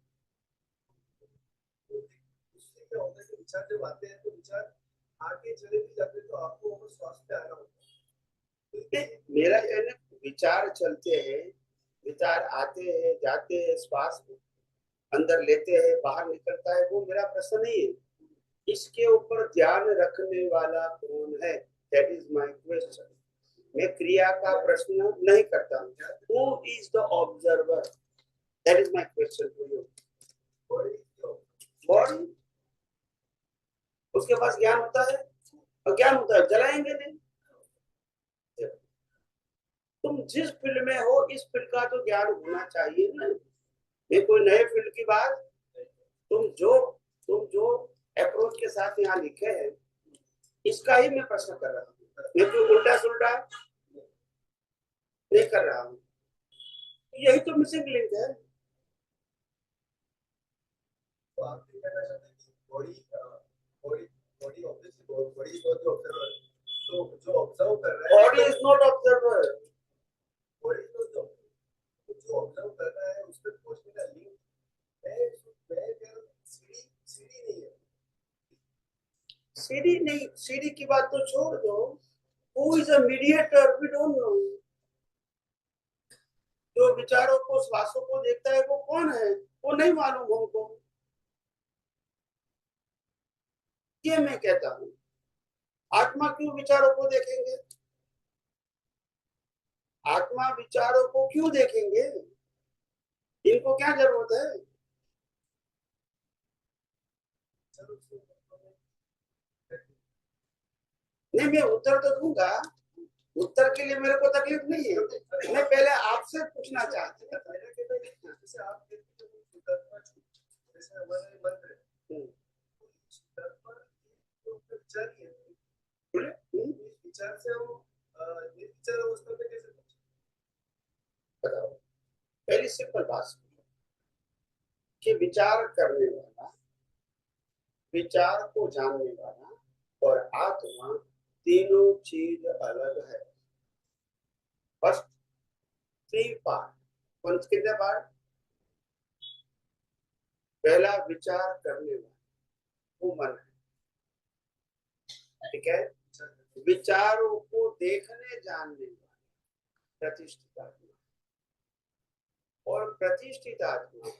उससे क्या होता है कि विचार जब आते हैं तो विचार आगे चले भी जाते हैं तो आपको वो श्वास पे आना होता है। मेरा कहना विचार चलते हैं, विचार आते हैं जाते हैं, श्वास अंदर लेते हैं बाहर निकलता है, वो मेरा प्रश्न नहीं है। इसके ऊपर ध्यान रखने वाला कौन है? That is my question. मैं क्रिया का प्रश्न नहीं करता। Who is the observer? That is my question to you. Body, उसके पास ज्ञान होता है, और ज्ञान होता है जलाएंगे नहीं। तुम जिस फील्ड में हो इस फील्ड का तो ज्ञान होना चाहिए ना। ये कोई नए फील्ड की बात। तुम जो अप्रोच के साथ यहाँ लिखे हैं इसका ही मैं प्रश्न कर रहा हूँ। मैं कोई उल्टा सुल्टा नहीं कर रहा हूँ। यही तो मिसिंग लिंक है। तो आप ये कहना चाहते हैं कि body obviously body is not the observer. तो जो ऑब्जर्व कर रहा है body is not observer. Body is not जो ऑब्जर्व कर रहा है उस पे पहुंचने का लिंक मैं कह रहा हूं सीढ़ी नहीं है। सीढ़ी नहीं, सीढ़ी की बात तो छोड़ दो। Who is a mediator? We don't know. जो विचारों को श्वासों को देखता है वो कौन है? वो नहीं मालूम हमको। ये मैं कहता हूं, आत्मा क्यों विचारों को देखेंगे? आत्मा विचारों को क्यों देखेंगे? इनको क्या जरूरत है? नहीं, मैं उत्तर तो दूंगा, उत्तर के लिए मेरे को तकलीफ नहीं है। मैं पहले आपसे पूछना चाहता हूँ, जैसे आप कहते हो शुद्धात्मा जैसे हमारे मंत्र है, शुद्धात्मा तो विचार ही है, इस विचार से हम निर्विचार अवस्था में कैसे पहुंचे? बताओ। पहली सिंपल बात समझो कि विचार करने वाला, विचार को जानने वाला और आत्मा तीनों चीज अलग है। First 3 part. कौन कितने पार्ट? पहला विचार करने वाला, वो मन है, ठीक है। विचारों को देखने जानने वाला प्रतिष्ठित आत्मा, और प्रतिष्ठित आत्मा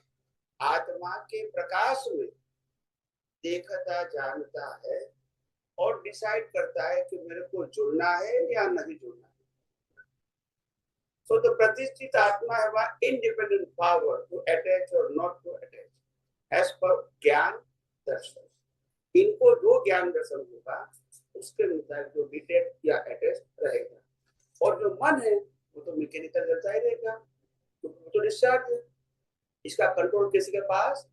आत्मा के प्रकाश में देखता जानता है और डिसाइड करता है कि मेरे को जुड़ना है या नहीं जुड़ना है। So the प्रतिष्ठित आत्मा have an independent power to attach or not to attach as per ज्ञान दर्शन। इनको जो ज्ञान दर्शन होगा उसके मुताबिक जो डिटेच या अटैच रहेगा, और जो मन है वो तो मैकेनिकल चलता ही रहेगा, तो वो तो डिस्चार्ज है। इसका कंट्रोल किसी के पास?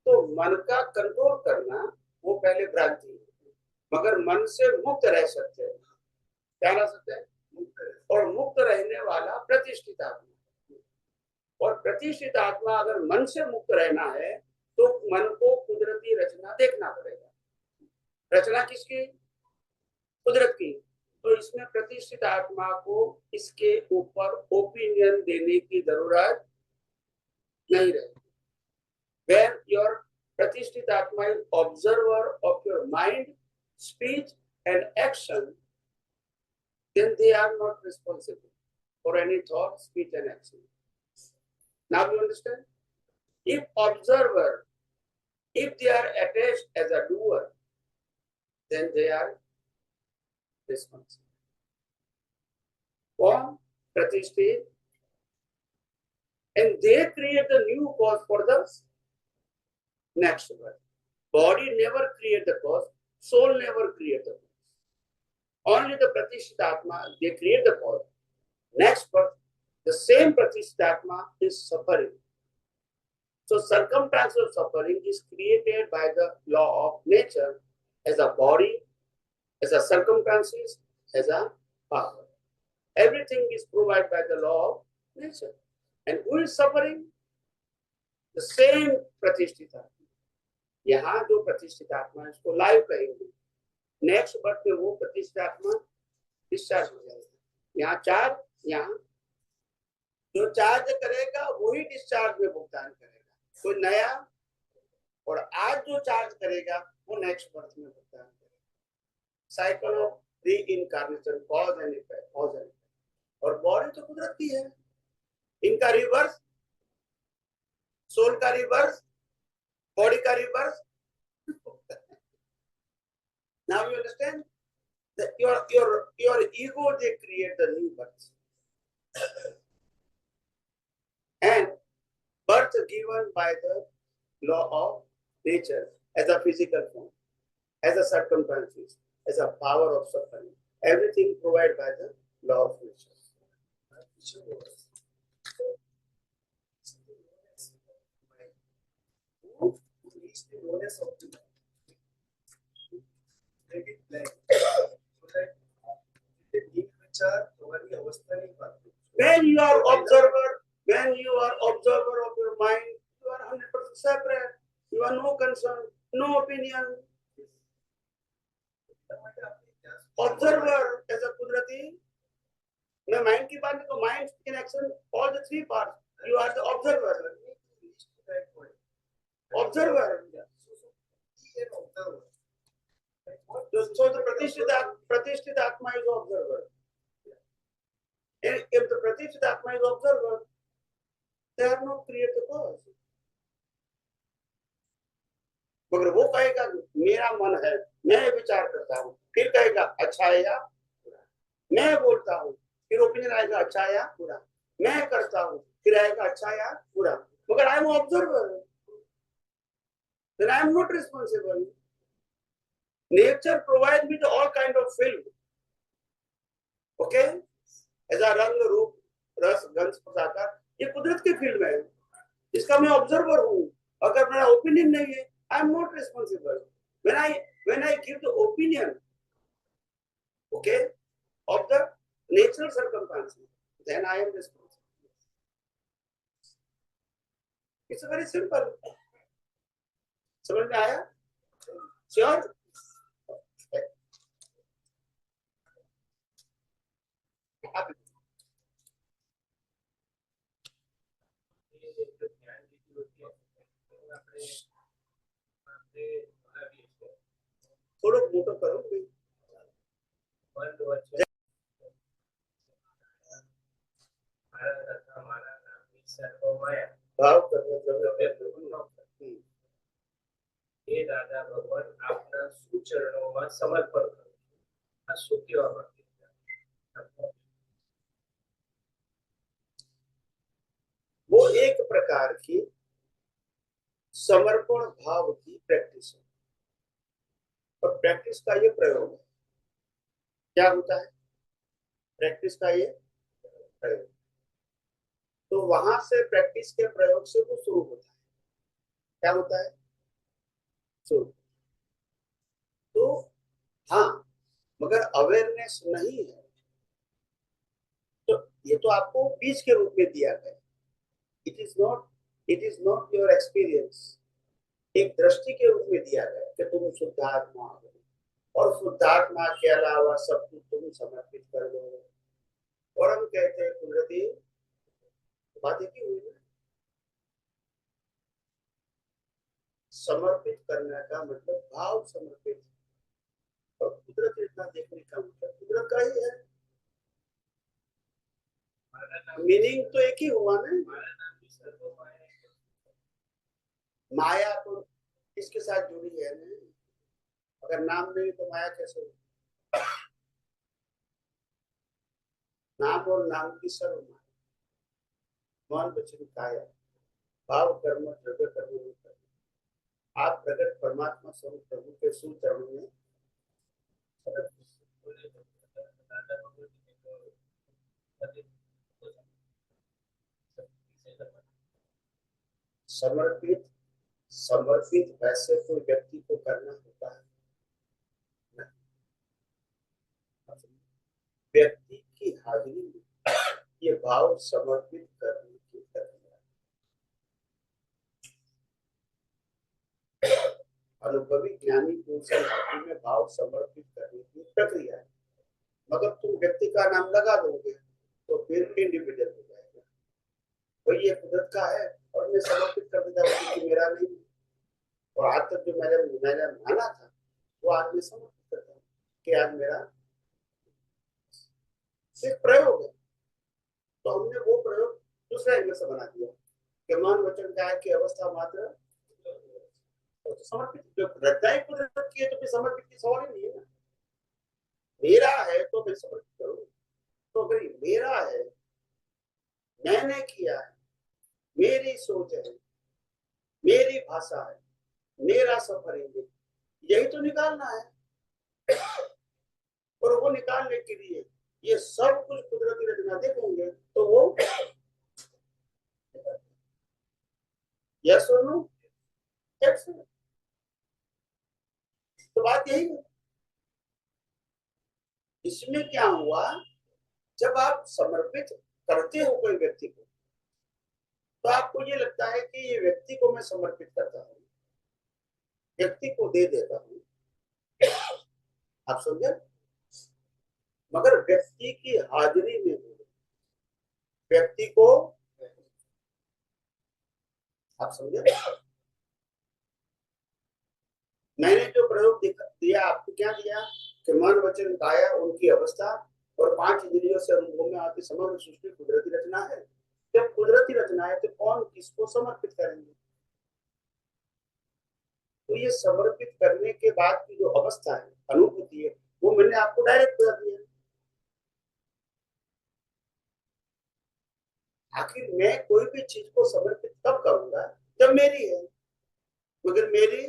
तो मन का कंट्रोल करना वो पहले भ्रांति है, मगर मन से मुक्त रह सकते हैं। क्या रह सकते हैं? और मुक्त रहने वाला प्रतिष्ठित आत्मा। और प्रतिष्ठित आत्मा अगर मन से मुक्त रहना है तो मन को कुदरती रचना देखना पड़ेगा। रचना किसकी? कुदरत की। तो इसमें प्रतिष्ठित आत्मा को इसके ऊपर ओपिनियन देने की जरूरत नहीं रहेगी। When your प्रतिष्ठित आत्मा is observer of your mind, speech and action, then they are not responsible for any thought, speech and action. Now you understand? If observer, if they are attached as a doer, then they are responsible. Form, प्रतिष्ठित, and they create the new cause for the next birth. Body never create the cause, soul never create the cause. Only the Pratisthit Atma, they create the cause. Next birth, the same Pratisthit Atma is suffering. So circumstantial suffering is created by the law of nature as a body, as a circumstances, as a power. Everything is provided by the law of nature. And who is suffering? The same Pratisthit Atma. यहाँ जो प्रतिष्ठित आत्मा है उसको live कहेंगे, next birth में वो प्रतिष्ठित आत्मा डिस्चार्ज हो जाएगा। यहाँ चार्ज, यहाँ जो चार्ज करेगा वही डिस्चार्ज में भुगतान करेगा, कोई नया। और आज जो चार्ज करेगा वो नेक्स्ट बर्थ में भुगतान करेगा। साइकिल ऑफ री incarnation, cause and effect, cause and effect. और बॉडी तो कुदरत की है, इनका रिवर्स, सोल का रिवर्स, बॉडी का reverse. Now you understand that your ego, they create the new birth, and birth given by the law of nature as a physical form, as a circumstances, as a power of suffering. Everything provided by the law of nature. When you are observer, when you are observer of your mind, you are 100% separate. You are no concern, no opinion. Observer as a Kudrati. मैं mind की बात नहीं, तो mind in action all the 3 parts. You are the observer. Observer. So the Pratisthit Atma is observer. And if the Pratisthit Atma is observer, they have not created the cause. मगर वो कहेगा मेरा मन है, मैं विचार करता हूँ, फिर कहेगा अच्छा है या बुरा। मैं बोलता हूँ, फिर ओपिनियन आएगा अच्छा है या बुरा। मैं करता हूँ, फिर आएगा अच्छा या बुरा। मगर I am observer, then I am not responsible. Nature provides me the all kind of film. Okay? ऐसा रंग रूप रस गंध स्पर्श, ये कुदरत की फिल्म है, इसका मैं ऑब्जर्वर हूँ। अगर मेरा ओपिनियन नहीं है, I am not responsible. when I give the opinion, okay, of the natural circumstances, then I am responsible. It's very simple. समझ में आया? Sure? थोड़ा मोटो करो भाई। भाव हे दादा भगवान आपना सुचरणों समर्पण करो। आ શું કહેવા માંગે છે? वो एक प्रकार की समर्पण भाव की प्रैक्टिस है, और प्रैक्टिस का ये प्रयोग है। क्या होता है प्रैक्टिस का ये प्रयोग? तो वहां से प्रैक्टिस के प्रयोग से वो शुरू होता है। क्या होता है? शुरू। तो हाँ, मगर अवेयरनेस नहीं है, तो ये तो आपको बीज के रूप में दिया गया। It is not your experience. एक दृष्टि के रूप में दिया गया कि तुम शुद्धात्मा हो, और शुद्धात्मा के अलावा सब कुछ तुम समर्पित कर दो। और हम कहते हैं कुदरती बातें की हुई है, समर्पित करने का मतलब भाव समर्पित, और कुदरत इतना देखने का मतलब कुदरत का ही है। मीनिंग तो एक ही हुआ ना। माया तो इसके साथ जुड़ी है ना, अगर नाम नहीं तो माया कैसे होगी? नाम और नाम की सर्व माया, मन वचन काया भाव कर्म द्रव्य कर्म नहीं करना। आप प्रकट परमात्मा स्वरूप प्रभु के सुचरणों में समर्पित समर्पित वैसे कोई व्यक्ति को करना होता है नहीं। व्यक्ति की हाजिरी में ये भाव समर्पित करने की प्रक्रिया, अनुभवी ज्ञानी पुरुष की हाजिरी में भाव समर्पित करने की प्रक्रिया है। मगर तुम व्यक्ति का नाम लगा दोगे तो फिर इंडिविजुअल हो जाएगा। वही ये कुदरत का है, और मैं समर्पित कर देता हूँ कि मेरा नहीं। और आज तक जो मैंने माना था वो आज मैं समर्पित करता हूँ कि आज मेरा सिर्फ प्रयोग है। तो हमने वो प्रयोग दूसरे एंगल से बना दिया कि मन वचन काया की अवस्था मात्र तो समर्पित। जो रचनाएं कुदरत की है तो फिर समर्पित की सवाल ही नहीं है ना। मेरा है तो मैं समर्पित करूँ। तो अगर मेरा है, मैंने किया है, मेरी सोच है, मेरी भाषा है, मेरा सफरिंग, यही तो निकालना है। और वो निकालने के लिए ये सब कुछ कुदरती रचना देखेंगे तो वो यस और नो, तो बात यही है। इसमें क्या हुआ, जब आप समर्पित करते हो कोई व्यक्ति को तो आपको ये लगता है कि ये व्यक्ति को मैं समर्पित करता हूँ, व्यक्ति को दे देता हूँ। आप समझे? मगर व्यक्ति की हाजिरी में व्यक्ति को, आप समझे? मैंने जो प्रयोग दिया आपको, क्या दिया कि मन वचन काया उनकी अवस्था और 5 इंद्रियों से अनुभव में आती समग्र सृष्टि कुदरती रचना है। जब कुदरती रचना है तो कौन किसको समर्पित करेंगे? तो ये समर्पित करने के बाद की जो अवस्था है, अनुभूति है, वो मैंने आपको डायरेक्ट बता दिया। आखिर मैं कोई भी चीज को समर्पित तब करूंगा जब मेरी है, मगर मेरी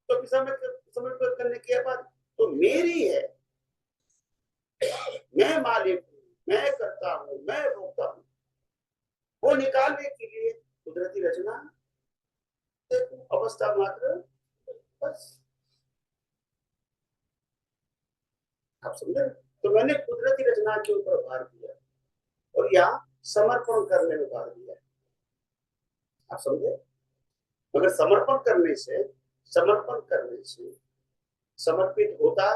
तो समर्पित करने के बाद तो मेरी है, मैं मालिक हूँ, मैं करता हूँ, मैं भोगता हूँ, वो निकालने के लिए कुदरती रचना अवस्था मात्र, बस आप समझे। तो मैंने कुदरती रचना के ऊपर भार दिया और यहाँ समर्पण करने में भार दिया, आप समझे। मगर समर्पण करने से समर्पित होता,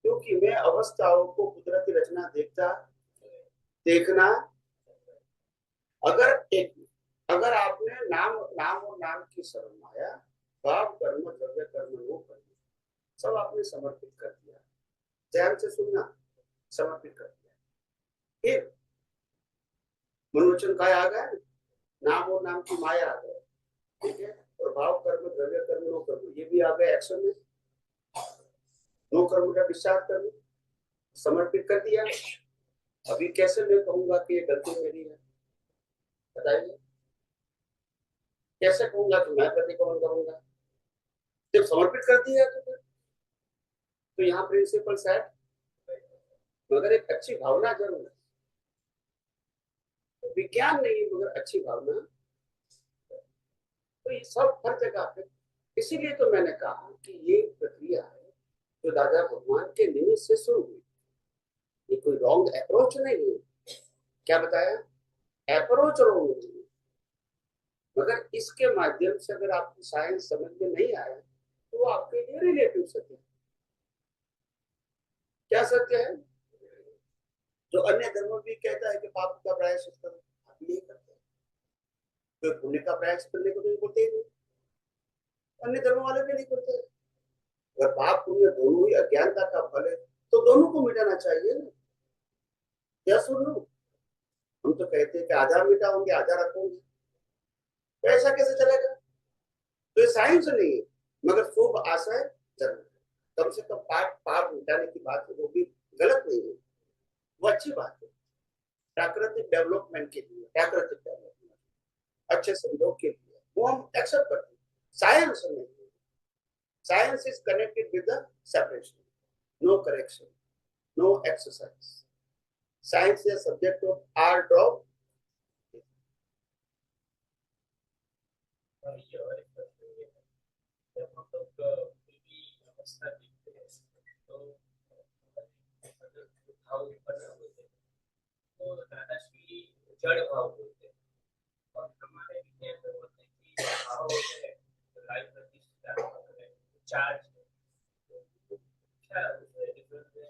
क्योंकि मैं अवस्थाओं को कुदरती रचना देखना। अगर आपने नाम और नाम की सर्वमाया, भाव कर्म द्रव्य कर्म लोक कर्म सब आपने समर्पित कर दिया, ध्यान से सुनना, समर्पित कर दिया। फिर मनोवचन काय आ गया, नाम और नाम की माया आ गया, ठीक है, और भाव कर्म द्रव्य कर्म लोक कर्म ये भी आ गया एक्शन में। नो कर्म का डिस्चार्ज करना, समर्पित कर दिया। अभी कैसे मैं कहूंगा कि ये गलती मेरी है, बताइए, कैसे कहूंगा कि मैं प्रतिक्रमण करूंगा? जब समर्पित कर दिया तो यहाँ प्रिंसिपल सेट, मगर एक अच्छी भावना जरूर है, विज्ञान नहीं मगर अच्छी भावना, तो ये सब हर जगह पे। इसीलिए तो मैंने कहा कि ये प्रक्रिया है जो दादा भगवान के निमित्त से शुरू हुई, ये कोई रॉन्ग अप्रोच नहीं है। क्या बताया? अप्रोच रॉन्ग नहीं है, मगर इसके माध्यम से अगर आपको साइंस समझ में नहीं आया तो वो आपके लिए रिलेटिव सत्य है। क्या सत्य है? जो अन्य धर्म भी कहता है कि पाप का प्रायश्चित करो, आप नहीं करते, तो पुण्य का प्रायश्चित करने को नहीं बोलते ही नहीं, अन्य धर्म वाले भी नहीं करते। अगर पाप पुण्य दोनों ही अज्ञानता का फल है तो दोनों को मिटाना चाहिए ना। क्या सुन लो, हम तो कहते हैं कि आधार मिटाओगे आधार रखोगे, तो ऐसा कैसे चलेगा? तो ये साइंस नहीं है, मगर शुभ आशय जरूर, कम से कम पाप मिटाने की बात है, वो भी गलत नहीं है, वो अच्छी बात है, प्राकृतिक डेवलपमेंट के लिए, प्राकृतिक डेवलपमेंट, अच्छे संयोग के लिए, वो हम एक्सेप्ट करते हैं। साइंस नहीं, science is connected with the separation, no correction, no exercise. Science is subject of art of. जब हम लोग कोई भी अवस्था देखते हैं तो भाव उत्पन्न होते हैं, तो दादाश्री जड़ भाव होते हैं, और हमारे विज्ञान में बोलते हैं कि भाव है लाइफ प्रतिष्ठा है, चार्ज है, क्या उसमें डिफरेंस है?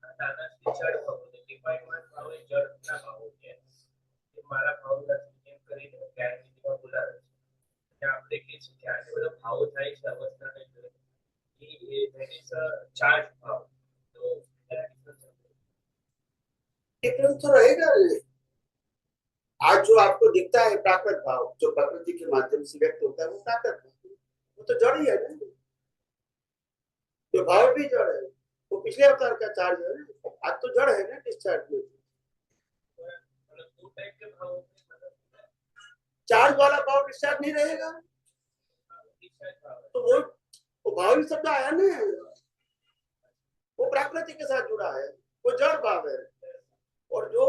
दादाश्री जड़ भाव होते हैं, डिफाइन भाव है, जड़ ना भाव होते हैं, हमारा भाव નથી એમ કરીને જ્ઞાન વિધિમાં બોલાવે છે। आप देखिए कि आगे वाला भाव થાય છે अवस्था में जो ये that is a charge भाव, तो डिफरेंस तो रहेगा नहीं। आज जो आपको दिखता है प्राकृत भाव, जो प्रकृति के माध्यम से व्यक्त होता है, वो प्राकृत भाव, वो तो जड़ ही है ना, जो भाव भी जड़ है, वो पिछले अवतार का चार्ज है ना, आज तो जड़ है ना डिस्चार्ज में। दो टाइप के भाव, चार्ज वाला भाव डिस्चार्ज नहीं रहेगा, तो वो भाव ही शब्द आया ना, वो प्रकृति के साथ जुड़ा है, वो जड़ भाव है, और जो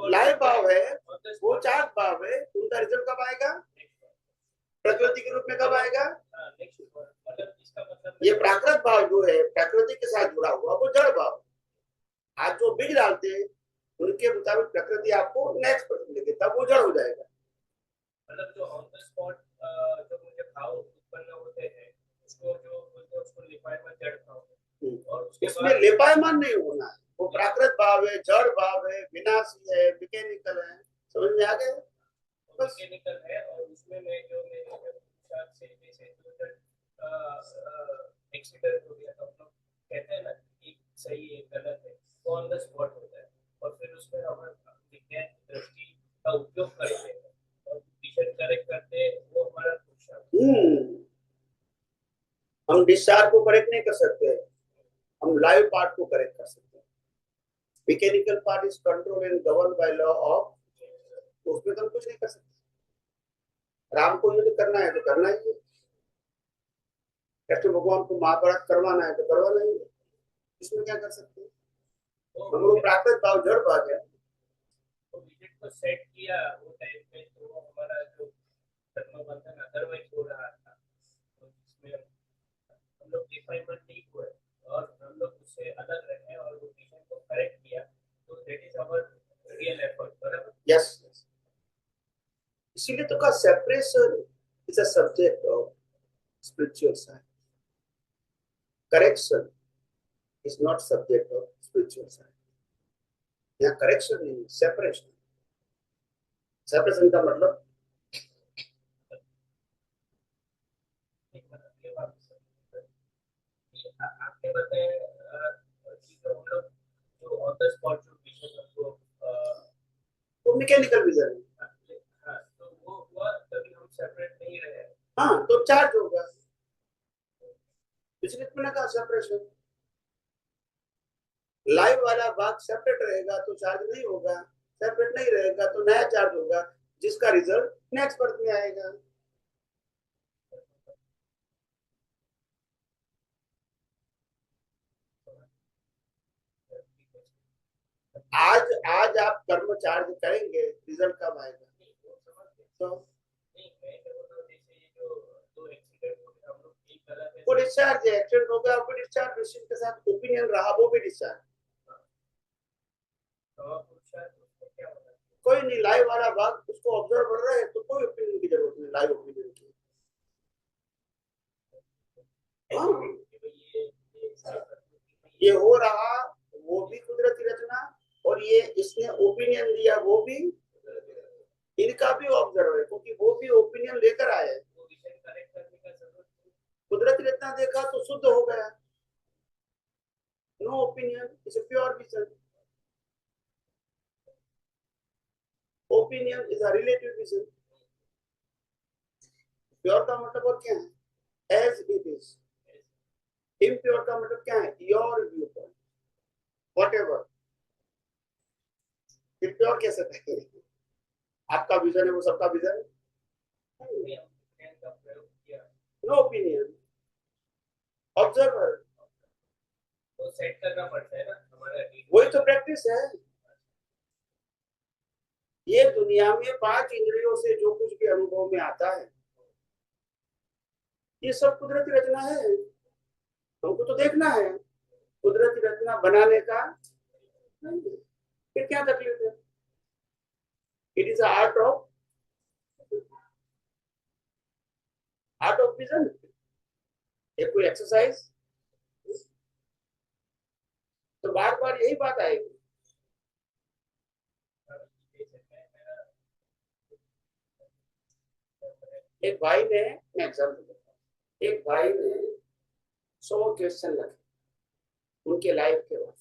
लाइव भाव है वो चार्ज भाव है, उनका रिजल्ट कब आएगा? प्रकृति के रूप में कब आएगा? ये प्राकृत भाव जो है प्रकृति के साथ जुड़ा हुआ, वो जड़ भाव। आज जो बीज डालते हैं उनके मुताबिक प्रकृति आपको नेक्स्ट प्रतिनिधि देता, वो जड़ हो जाएगा। मतलब जो ऑन द स्पॉट जो मुझे भाव उत्पन्न होते हैं उसको जो बोलते हैं उसको लिपायमान जड़ भाव, और उसके उसमें लिपायमान नहीं होना है, वो प्राकृत भाव है, जड़ भाव है, विनाशी है, मैकेनिकल है, समझ में आ गया? मैकेनिकल है, और उसमें मैं जो मेरे साथ से जैसे जो एक्सीडेंट हो गया तो हम लोग कहते हैं ना कि सही है गलत है, वो ऑन द स्पॉट होता है, और फिर उसमें हम विज्ञान की दृष्टि का उपयोग करते हैं और विजन करेक्ट करते हैं, वो हमारा हम डिस्चार्ज को करेक्ट नहीं कर सकते, हम लाइव पार्ट को करेक्ट कर सकते हैं। Mechanical part is control and govern by law of, उसमें तो हम कुछ नहीं कर सकते। राम को युद्ध करना है तो करना ही है, कृष्ण भगवान को महाभारत करवाना है तो करवाना ही है, इसमें क्या कर सकते हैं। हम लोग प्राकृतिक भाव जड़ भाग है। तो विकेट को सेट किया वो टाइम पे, तो हमारा जो धर्मबंधन अदरवाइज हो रहा था, तो जिसमें हम लोग डिफाइनमेंट नहीं हुए और हम लोग उससे अलग रहे और वो विजन को करेक्ट किया, तो that is our real effort, बराबर। यस, इसीलिए तो का separation is a subject of spiritual science, correction is not subject of spiritual science. यहाँ करेक्शन नहीं, सेपरेशन। सेपरेशन का मतलब आपने बताया कि जो हम लोग जो ऑन द स्पॉट जो विजन हमको वो मैकेनिकल विजन है। हाँ, तो वो हुआ तभी हम सेपरेट नहीं रहे। हाँ, तो चार्ज होगा, इसलिए मैंने कहा सेपरेशन। लाइव वाला भाग सेपरेट रहेगा तो चार्ज नहीं होगा, सेपरेट नहीं रहेगा तो नया चार्ज होगा, जिसका रिजल्ट नेक्स्ट बर्थ में आएगा। आज आज आप कर्म चार्ज करेंगे, रिजल्ट कब आएगा? तो वो डिस्चार्ज है, एक्सीडेंट हो गया, आपको डिस्चार्ज मशीन के साथ ओपिनियन रहा, वो भी डिस्चार्ज। कोई नहीं, लाइव वाला भाग उसको ऑब्जर्व कर रहे हैं तो कोई ओपिनियन की जरूरत नहीं, लाइव ओपिनियन की। ये हो रहा वो भी कुदरती रचना, और ये इसने ओपिनियन दिया वो भी, इनका भी ऑब्जर्व है, क्योंकि वो भी ओपिनियन लेकर आए। कुदरती रचना देखा तो शुद्ध हो गया, no opinion, is a pure vision. Opinion is a relative vision. Pure का मतलब और क्या है? As it is. इम्प्योर का मतलब क्या है? Your view point, whatever. फिर प्योर कैसे कहेंगे? आपका विजन है वो सबका विजन, नो ओपिनियन, ऑब्जर्वर। तो सेट करना पड़ता है ना हमारा, वही तो प्रैक्टिस है। ये दुनिया में 5 इंद्रियों से जो कुछ भी अनुभव में आता है, ये सब कुदरती रचना है, हमको तो देखना है। कुदरती रचना बनाने का नहीं है, फिर क्या तकलीफ है? It is art of vision. ये कोई एक्सरसाइज, तो बार बार यही बात आएगी। एक भाई ने, मैं एग्जाम्पल देता हूं, एक भाई ने 100 क्वेश्चन रखे उनके लाइफ के बाद,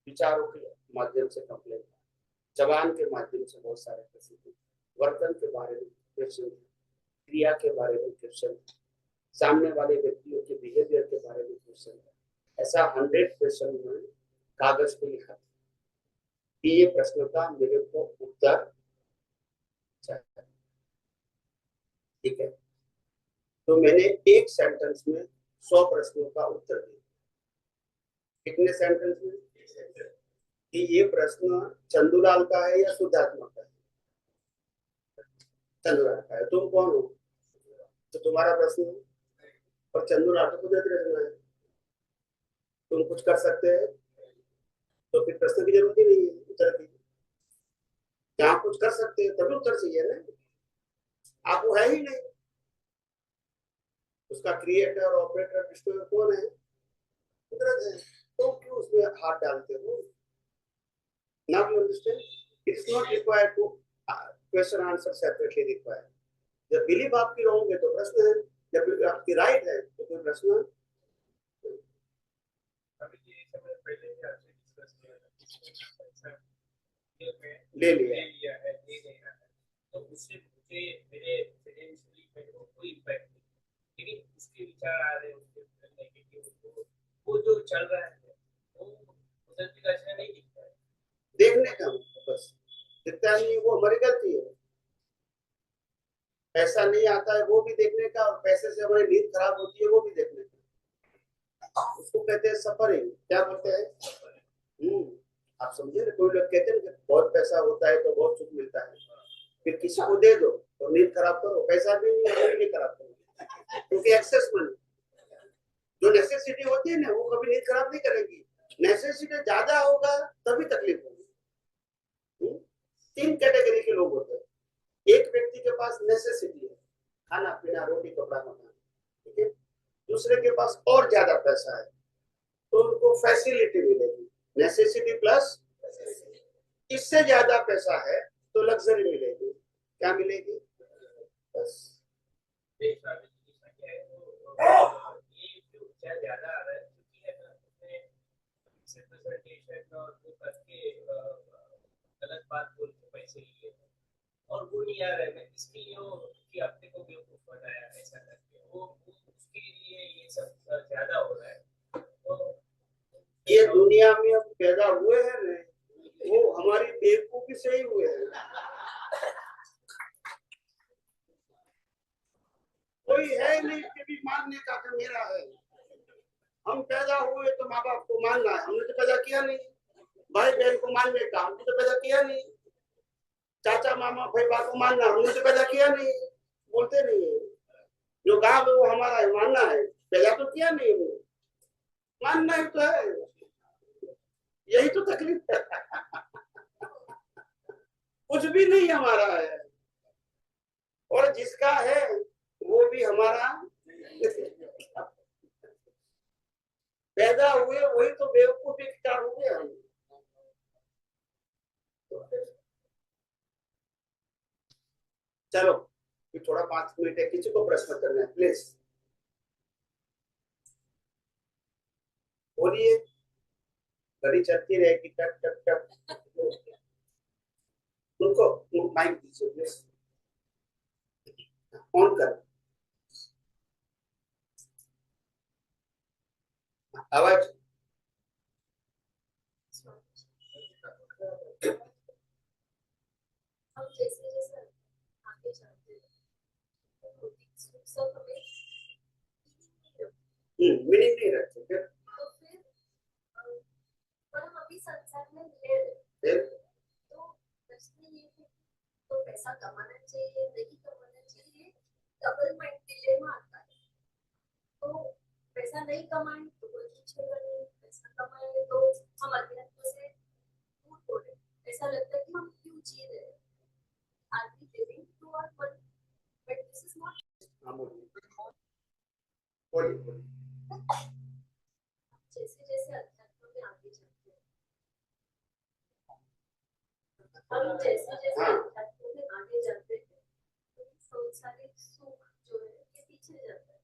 विचारों के माध्यम से कंप्लेन, जबान के माध्यम से बहुत सारे क्वेश्चन, वर्तन के बारे में क्वेश्चन, क्रिया के बारे में क्वेश्चन, सामने वाले व्यक्तियों के बिहेवियर के बारे में क्वेश्चन। ऐसा 100 क्वेश्चन में कागज पे लिखा कि ये प्रश्न का मेरे को उत्तर चाहिए, ठीक है। तो मैंने एक सेंटेंस में 100 प्रश्नों का उत्तर दिया। कितने सेंटेंस में? कि ये प्रश्न चंदूलाल का है या शुद्धात्मा का है? चंदूलाल का है। तुम कौन हो? तो तुम्हारा प्रश्न है, और चंदूलाल तो कुदरती रचना है, तुम कुछ कर सकते हैं, तो फिर प्रश्न की जरूरत ही नहीं है उत्तर की। जहाँ कुछ कर सकते हैं तभी उत्तर चाहिए ना, आप वो है ही नहीं। उसका क्रिएटर, ऑपरेटर, डिस्ट्रॉयर कौन है? कुदरत है, तो क्यों उसमें हाथ डालते हो? Now you understand? It is not required to question answer separately required. जब बिलीव आपकी रॉन्ग है तो प्रश्न है, जब आपकी राइट है तो कोई प्रश्न है। ले लिया है, तो उससे मुझे मेरे फाइनेंशियली मेरे को कोई इम्पैक्ट नहीं, लेकिन उसके उसके विचार आ रहे हैं उसके नेगेटिव, वो जो चल रहा है वो उधर भी अच्छा नहीं दिखता है। देखने का बस दिखता नहीं, वो हमारी गलती है। पैसा नहीं आता है वो भी देखने का, और पैसे से हमारी नींद खराब होती है वो भी देखने का। उसको कहते हैं सफरिंग। क्या बोलते हैं? आप समझे ना, कोई लोग कहते हैं कि बहुत पैसा होता है तो बहुत सुख मिलता है, फिर किसी को दे दो और नींद खराब करो, पैसा भी नहीं खराब करो, क्योंकि एक्सेस मनी। जो नेसेसिटी होती है ना वो कभी नींद खराब नहीं करेगी। नेसेसिटी ज्यादा होगा तभी तकलीफ होगी। 3 कैटेगरी के लोग होते हैं। एक व्यक्ति के पास नेसेसिटी है, खाना पीना रोटी कपड़ा मकान, ठीक है। दूसरे के पास और ज्यादा पैसा है तो उनको फैसिलिटी मिलेगी, नेसेसिटी प्लस। इससे ज्यादा पैसा है तो लग्जरी मिलेगी। क्या मिलेगी? बस ये जो ज्यादा आ रहा है क्योंकि है ना उसमें रिप्रेजेंटेशन और वो करके गलत बात बोल के पैसे लिए और वो नहीं आ रहा है इसके लिए वो कि अपने को बेवकूफ बनाया ऐसा करके वो उसके लिए ये सब ज्यादा हो रहा है। तो ये दुनिया में अब पैदा हुए हैं ना, वो हमारी बेवकूफी से ही हुए हैं। कोई है नहीं कि भी मानने का कि मेरा है। हम पैदा हुए तो माँ बाप को मानना है, हमने तो पैदा किया नहीं। भाई बहन को मानने का हमने तो पैदा किया नहीं। चाचा मामा भाई बाप को मानना हमने तो पैदा किया नहीं। बोलते नहीं है जो गाँव है वो हमारा है, मानना है, पैदा तो किया नहीं हमने, मानना ही तो है। यही तो तकलीफ है। कुछ भी नहीं हमारा है, और जिसका है वो भी हमारा। पैदा हुए वही तो बेवकूफी के शिकार हुए हम। चलो थोड़ा 5 मिनट है, किसी को प्रश्न करना है प्लीज बोलिए। घड़ी चलती रहेगी टक टक टक। उनको माइक दीजिए प्लीज, ऑन कर आवाज। हम जैसे जैसे आगे जाते हैं सब हमें मीनिंग नहीं रखते फिर। तो फिर पर हम अभी संसार में रह रहे तो प्रश्न ये है तो पैसा कमाना चाहिए नहीं कमाना चाहिए, डबल माइंड डिलेमा आता है। तो पैसा नहीं कमाए तो कोई पूछेगा नहीं, पैसा कमाए तो हम अध्यात्म से दूर हो रहे, ऐसा लगता है कि हम क्यों जी रहे हैं। Are we living to our money? But this is not. जैसे जैसे अध्यात्म में आगे जाते हैं, हम जैसे जैसे अध्यात्म में आगे जाते हैं तो सांसारिक सुख जो है ये पीछे जाता है,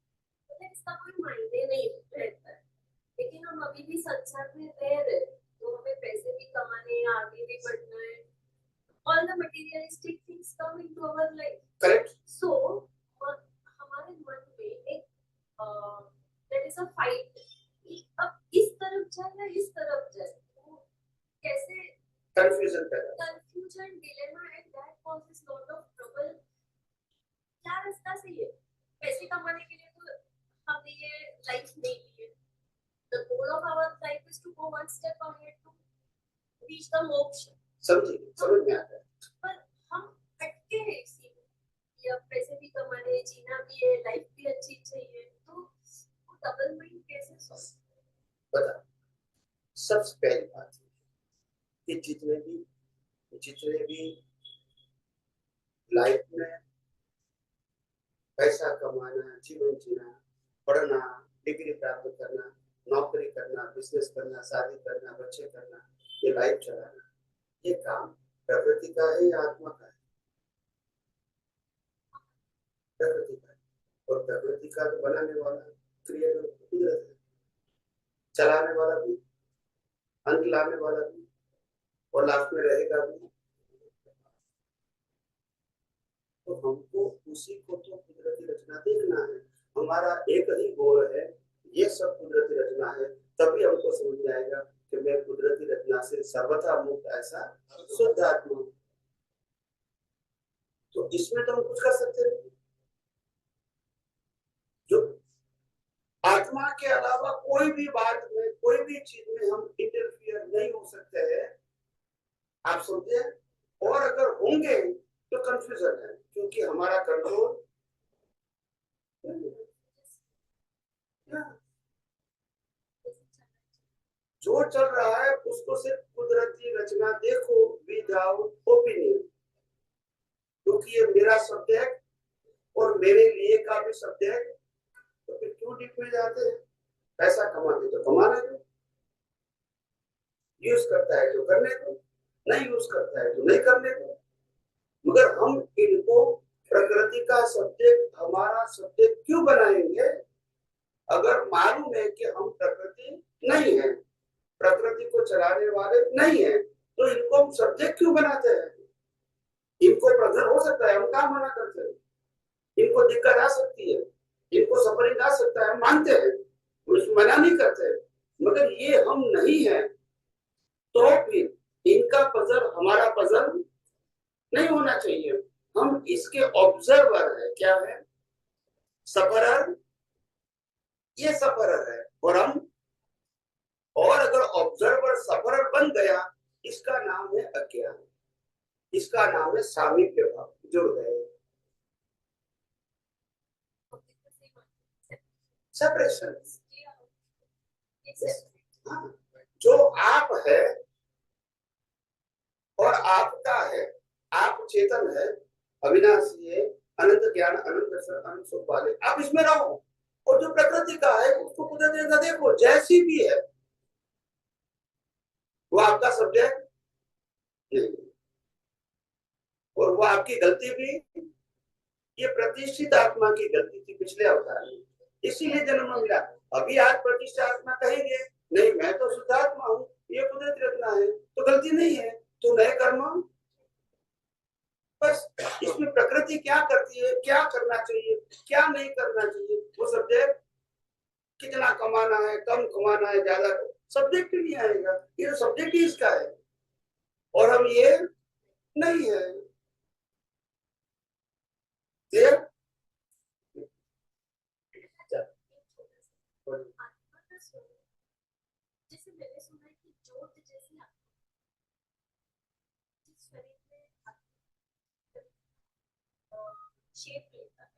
मतलब इसका कोई मायने नहीं रहता है। लेकिन हम अभी भी संसार में रह रहे तो हमें पैसे भी कमाने हैं, आगे भी बढ़ना है। All the materialistic things come into our life. Correct. So, हमारे मन में एक there is a fight. अब इस तरफ जाए या इस तरफ जाए, तो कैसे confusion dilemma, and that causes lot of trouble. क्या रास्ता सही है? पैसे कमाने के लिए तो हमने ये लाइफ नहीं ली है. The goal of our life is to go one step ahead to reach the moksha. समझ में आता है। पर हम अटके हैं इसी में, या पैसे भी कमाने, जीना भी है, लाइफ भी अच्छी चाहिए, तो वो डबल माइंड कैसे सॉल्व? बता, सबसे पहली बात कि जितने भी लाइफ में पैसा कमाना, जीवन जीना, पढ़ना, डिग्री प्राप्त करना, नौकरी करना, बिजनेस करना, शादी करना, बच्चे करना, ये लाइफ चलाना, ये काम प्रकृति का है या आत्मा का है? प्रकृति का है। और प्रकृति का तो बनाने वाला क्रिएटर कुदरत है, चलाने वाला भी, अंत लाने वाला भी, और लास्ट में रहेगा भी। तो हमको उसी को तो कुदरती रचना देखना है। हमारा एक ही गोल है, ये सब कुदरती रचना है, तभी हमको समझ में आएगा कि मैं कुदरती रचना से सर्वथा मुक्त ऐसा शुद्ध आत्मा हूं। तो इसमें तो हम कुछ कर सकते नहीं। जो आत्मा के अलावा कोई भी बात में, कोई भी चीज में हम इंटरफियर नहीं हो सकते हैं, आप समझे। और अगर होंगे तो कंफ्यूजन है, क्योंकि हमारा कंट्रोल जो चल रहा है उसको सिर्फ कुदरती रचना देखो विदाउट ओपिनियन, क्योंकि ये मेरा सब्जेक्ट और मेरे लिए का भी सब्जेक्ट। तो फिर क्यों डीप में जाते हैं? पैसा कमाते तो कमाने दो, यूज करता है तो करने दो, नहीं यूज करता है तो नहीं करने दो। मगर हम इनको प्रकृति का सब्जेक्ट, हमारा सब्जेक्ट क्यों बनाएंगे? अगर मालूम है कि हम प्रकृति नहीं है, प्रकृति को चलाने वाले नहीं है, तो इनको हम सब्जेक्ट क्यों बनाते हैं? इनको प्रश्न हो सकता है, हम काम मना करते हैं, इनको दिक्कत आ सकती है, इनको सफरिंग आ सकता है, हम मानते हैं, मना नहीं करते। मगर ये हम नहीं है, तो फिर इनका पजल हमारा पजल नहीं होना चाहिए। हम इसके ऑब्जर्वर है। क्या है? सफरर, ये सफरर है और हम, और अगर ऑब्जर्वर सफरर बन गया, इसका नाम है अज्ञान, इसका नाम है सामीप्य भाव, जुड़ गए, सेपरेशन। हाँ, जो आप है और आपका है, आप चेतन है, अविनाशी है, अनंत ज्ञान, अनंत दर्शन, अनंत सुख वाले, आप इसमें रहो। और जो प्रकृति का है उसको कुदरत का देखो, जैसी भी है, वो आपका सब्जेक्ट नहीं, और वो आपकी गलती भी, ये प्रतिष्ठित आत्मा की गलती थी पिछले अवतार में, इसीलिए जन्म मिला। अभी आज प्रतिष्ठित आत्मा कहेंगे नहीं मैं तो शुद्ध आत्मा हूँ, ये कुदरती रचना है, तो गलती नहीं है, तो नए कर्म। बस इसमें प्रकृति क्या करती है, क्या करना चाहिए, क्या नहीं करना चाहिए, वो सब्जेक्ट, कितना कमाना है, कम कमाना है, ज्यादा, सब्जेक्ट नहीं आएगा। ये तो सब्जेक्ट ही इसका है और हम ये नहीं है। क्लियर? जैसे मैंने सुना है कि ज्योत जैसी जिस शरीर में शेप लेता है,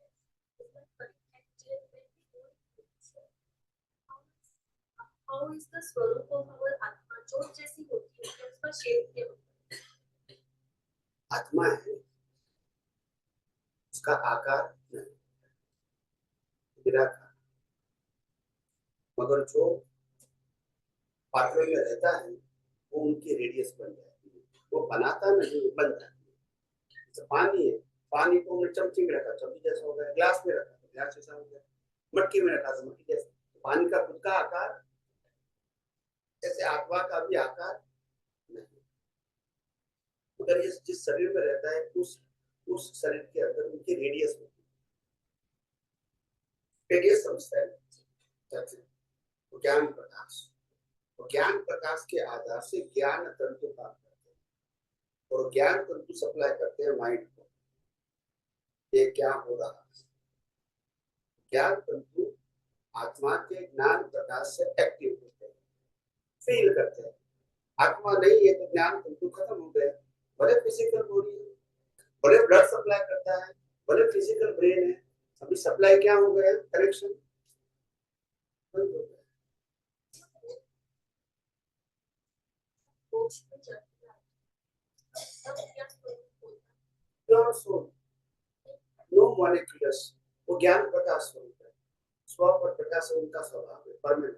हाउ इज द स्वरूप ऑफ आवर आत्मा? ज्योत जैसी होती है, उसका शेप क्या होता है? आत्मा है, उसका आकार नहीं, निराकार। मगर जो पात्र में रहता है वो उनकी रेडियस बन जाती है, वो बनाता नहीं, बन जाती है। जैसे पानी है, पानी को हमने चमची में रखा, चमची जैसा हो गया, ग्लास में रखा, ग्लास जैसा हो गया, मटकी में रखा, मटकी जैसा। पानी का खुद का आकार, ऐसे आत्मा का भी आकार नहीं। मगर ये जिस शरीर में रहता है उस शरीर के अंदर उनकी रेडियस होती है। रेडियस समझता है, ज्ञान प्रकाश, ज्ञान प्रकाश के आधार से ज्ञान तंतु काम करते हैं और ज्ञान तंतु सप्लाई करते हैं माइंड को। ये क्या हो रहा है? ज्ञान तंतु आत्मा के ज्ञान प्रकाश से एक्टिव होते हैं, फील करते हैं। आत्मा नहीं है तो ज्ञान तंतु खत्म हो गए। भले फिजिकल बॉडी है, भले ब्लड सप्लाई करता है, भले फिजिकल ब्रेन है, अभी सप्लाई क्या हो गया? कनेक्शन बंद हो गया। नो मॉलिक्यूलस, वो ज्ञान प्रकाश स्वरूप है, स्व पर प्रकाश उनका स्वभाव है, परमानेंट।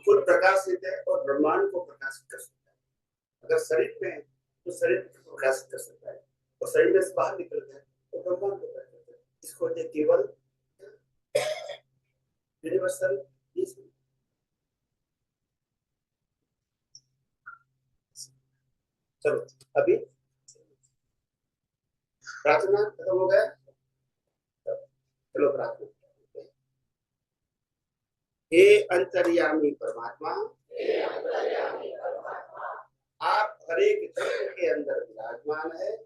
खुद प्रकाश देते हैं और ब्रह्मांड को प्रकाशित कर सकता है। अगर शरीर में है तो शरीर को प्रकाशित कर सकता है, और शरीर में से बाहर निकल गया तो ब्रह्मांड को प्रकाशित करता है। इसको केवल यूनिवर्सल। चलो अभी प्रार्थना खत्म हो गया। चलो प्रार्थना करते हैं। हे अंतर्यामी परमात्मा, आप हर एक जीव के अंदर विराजमान है।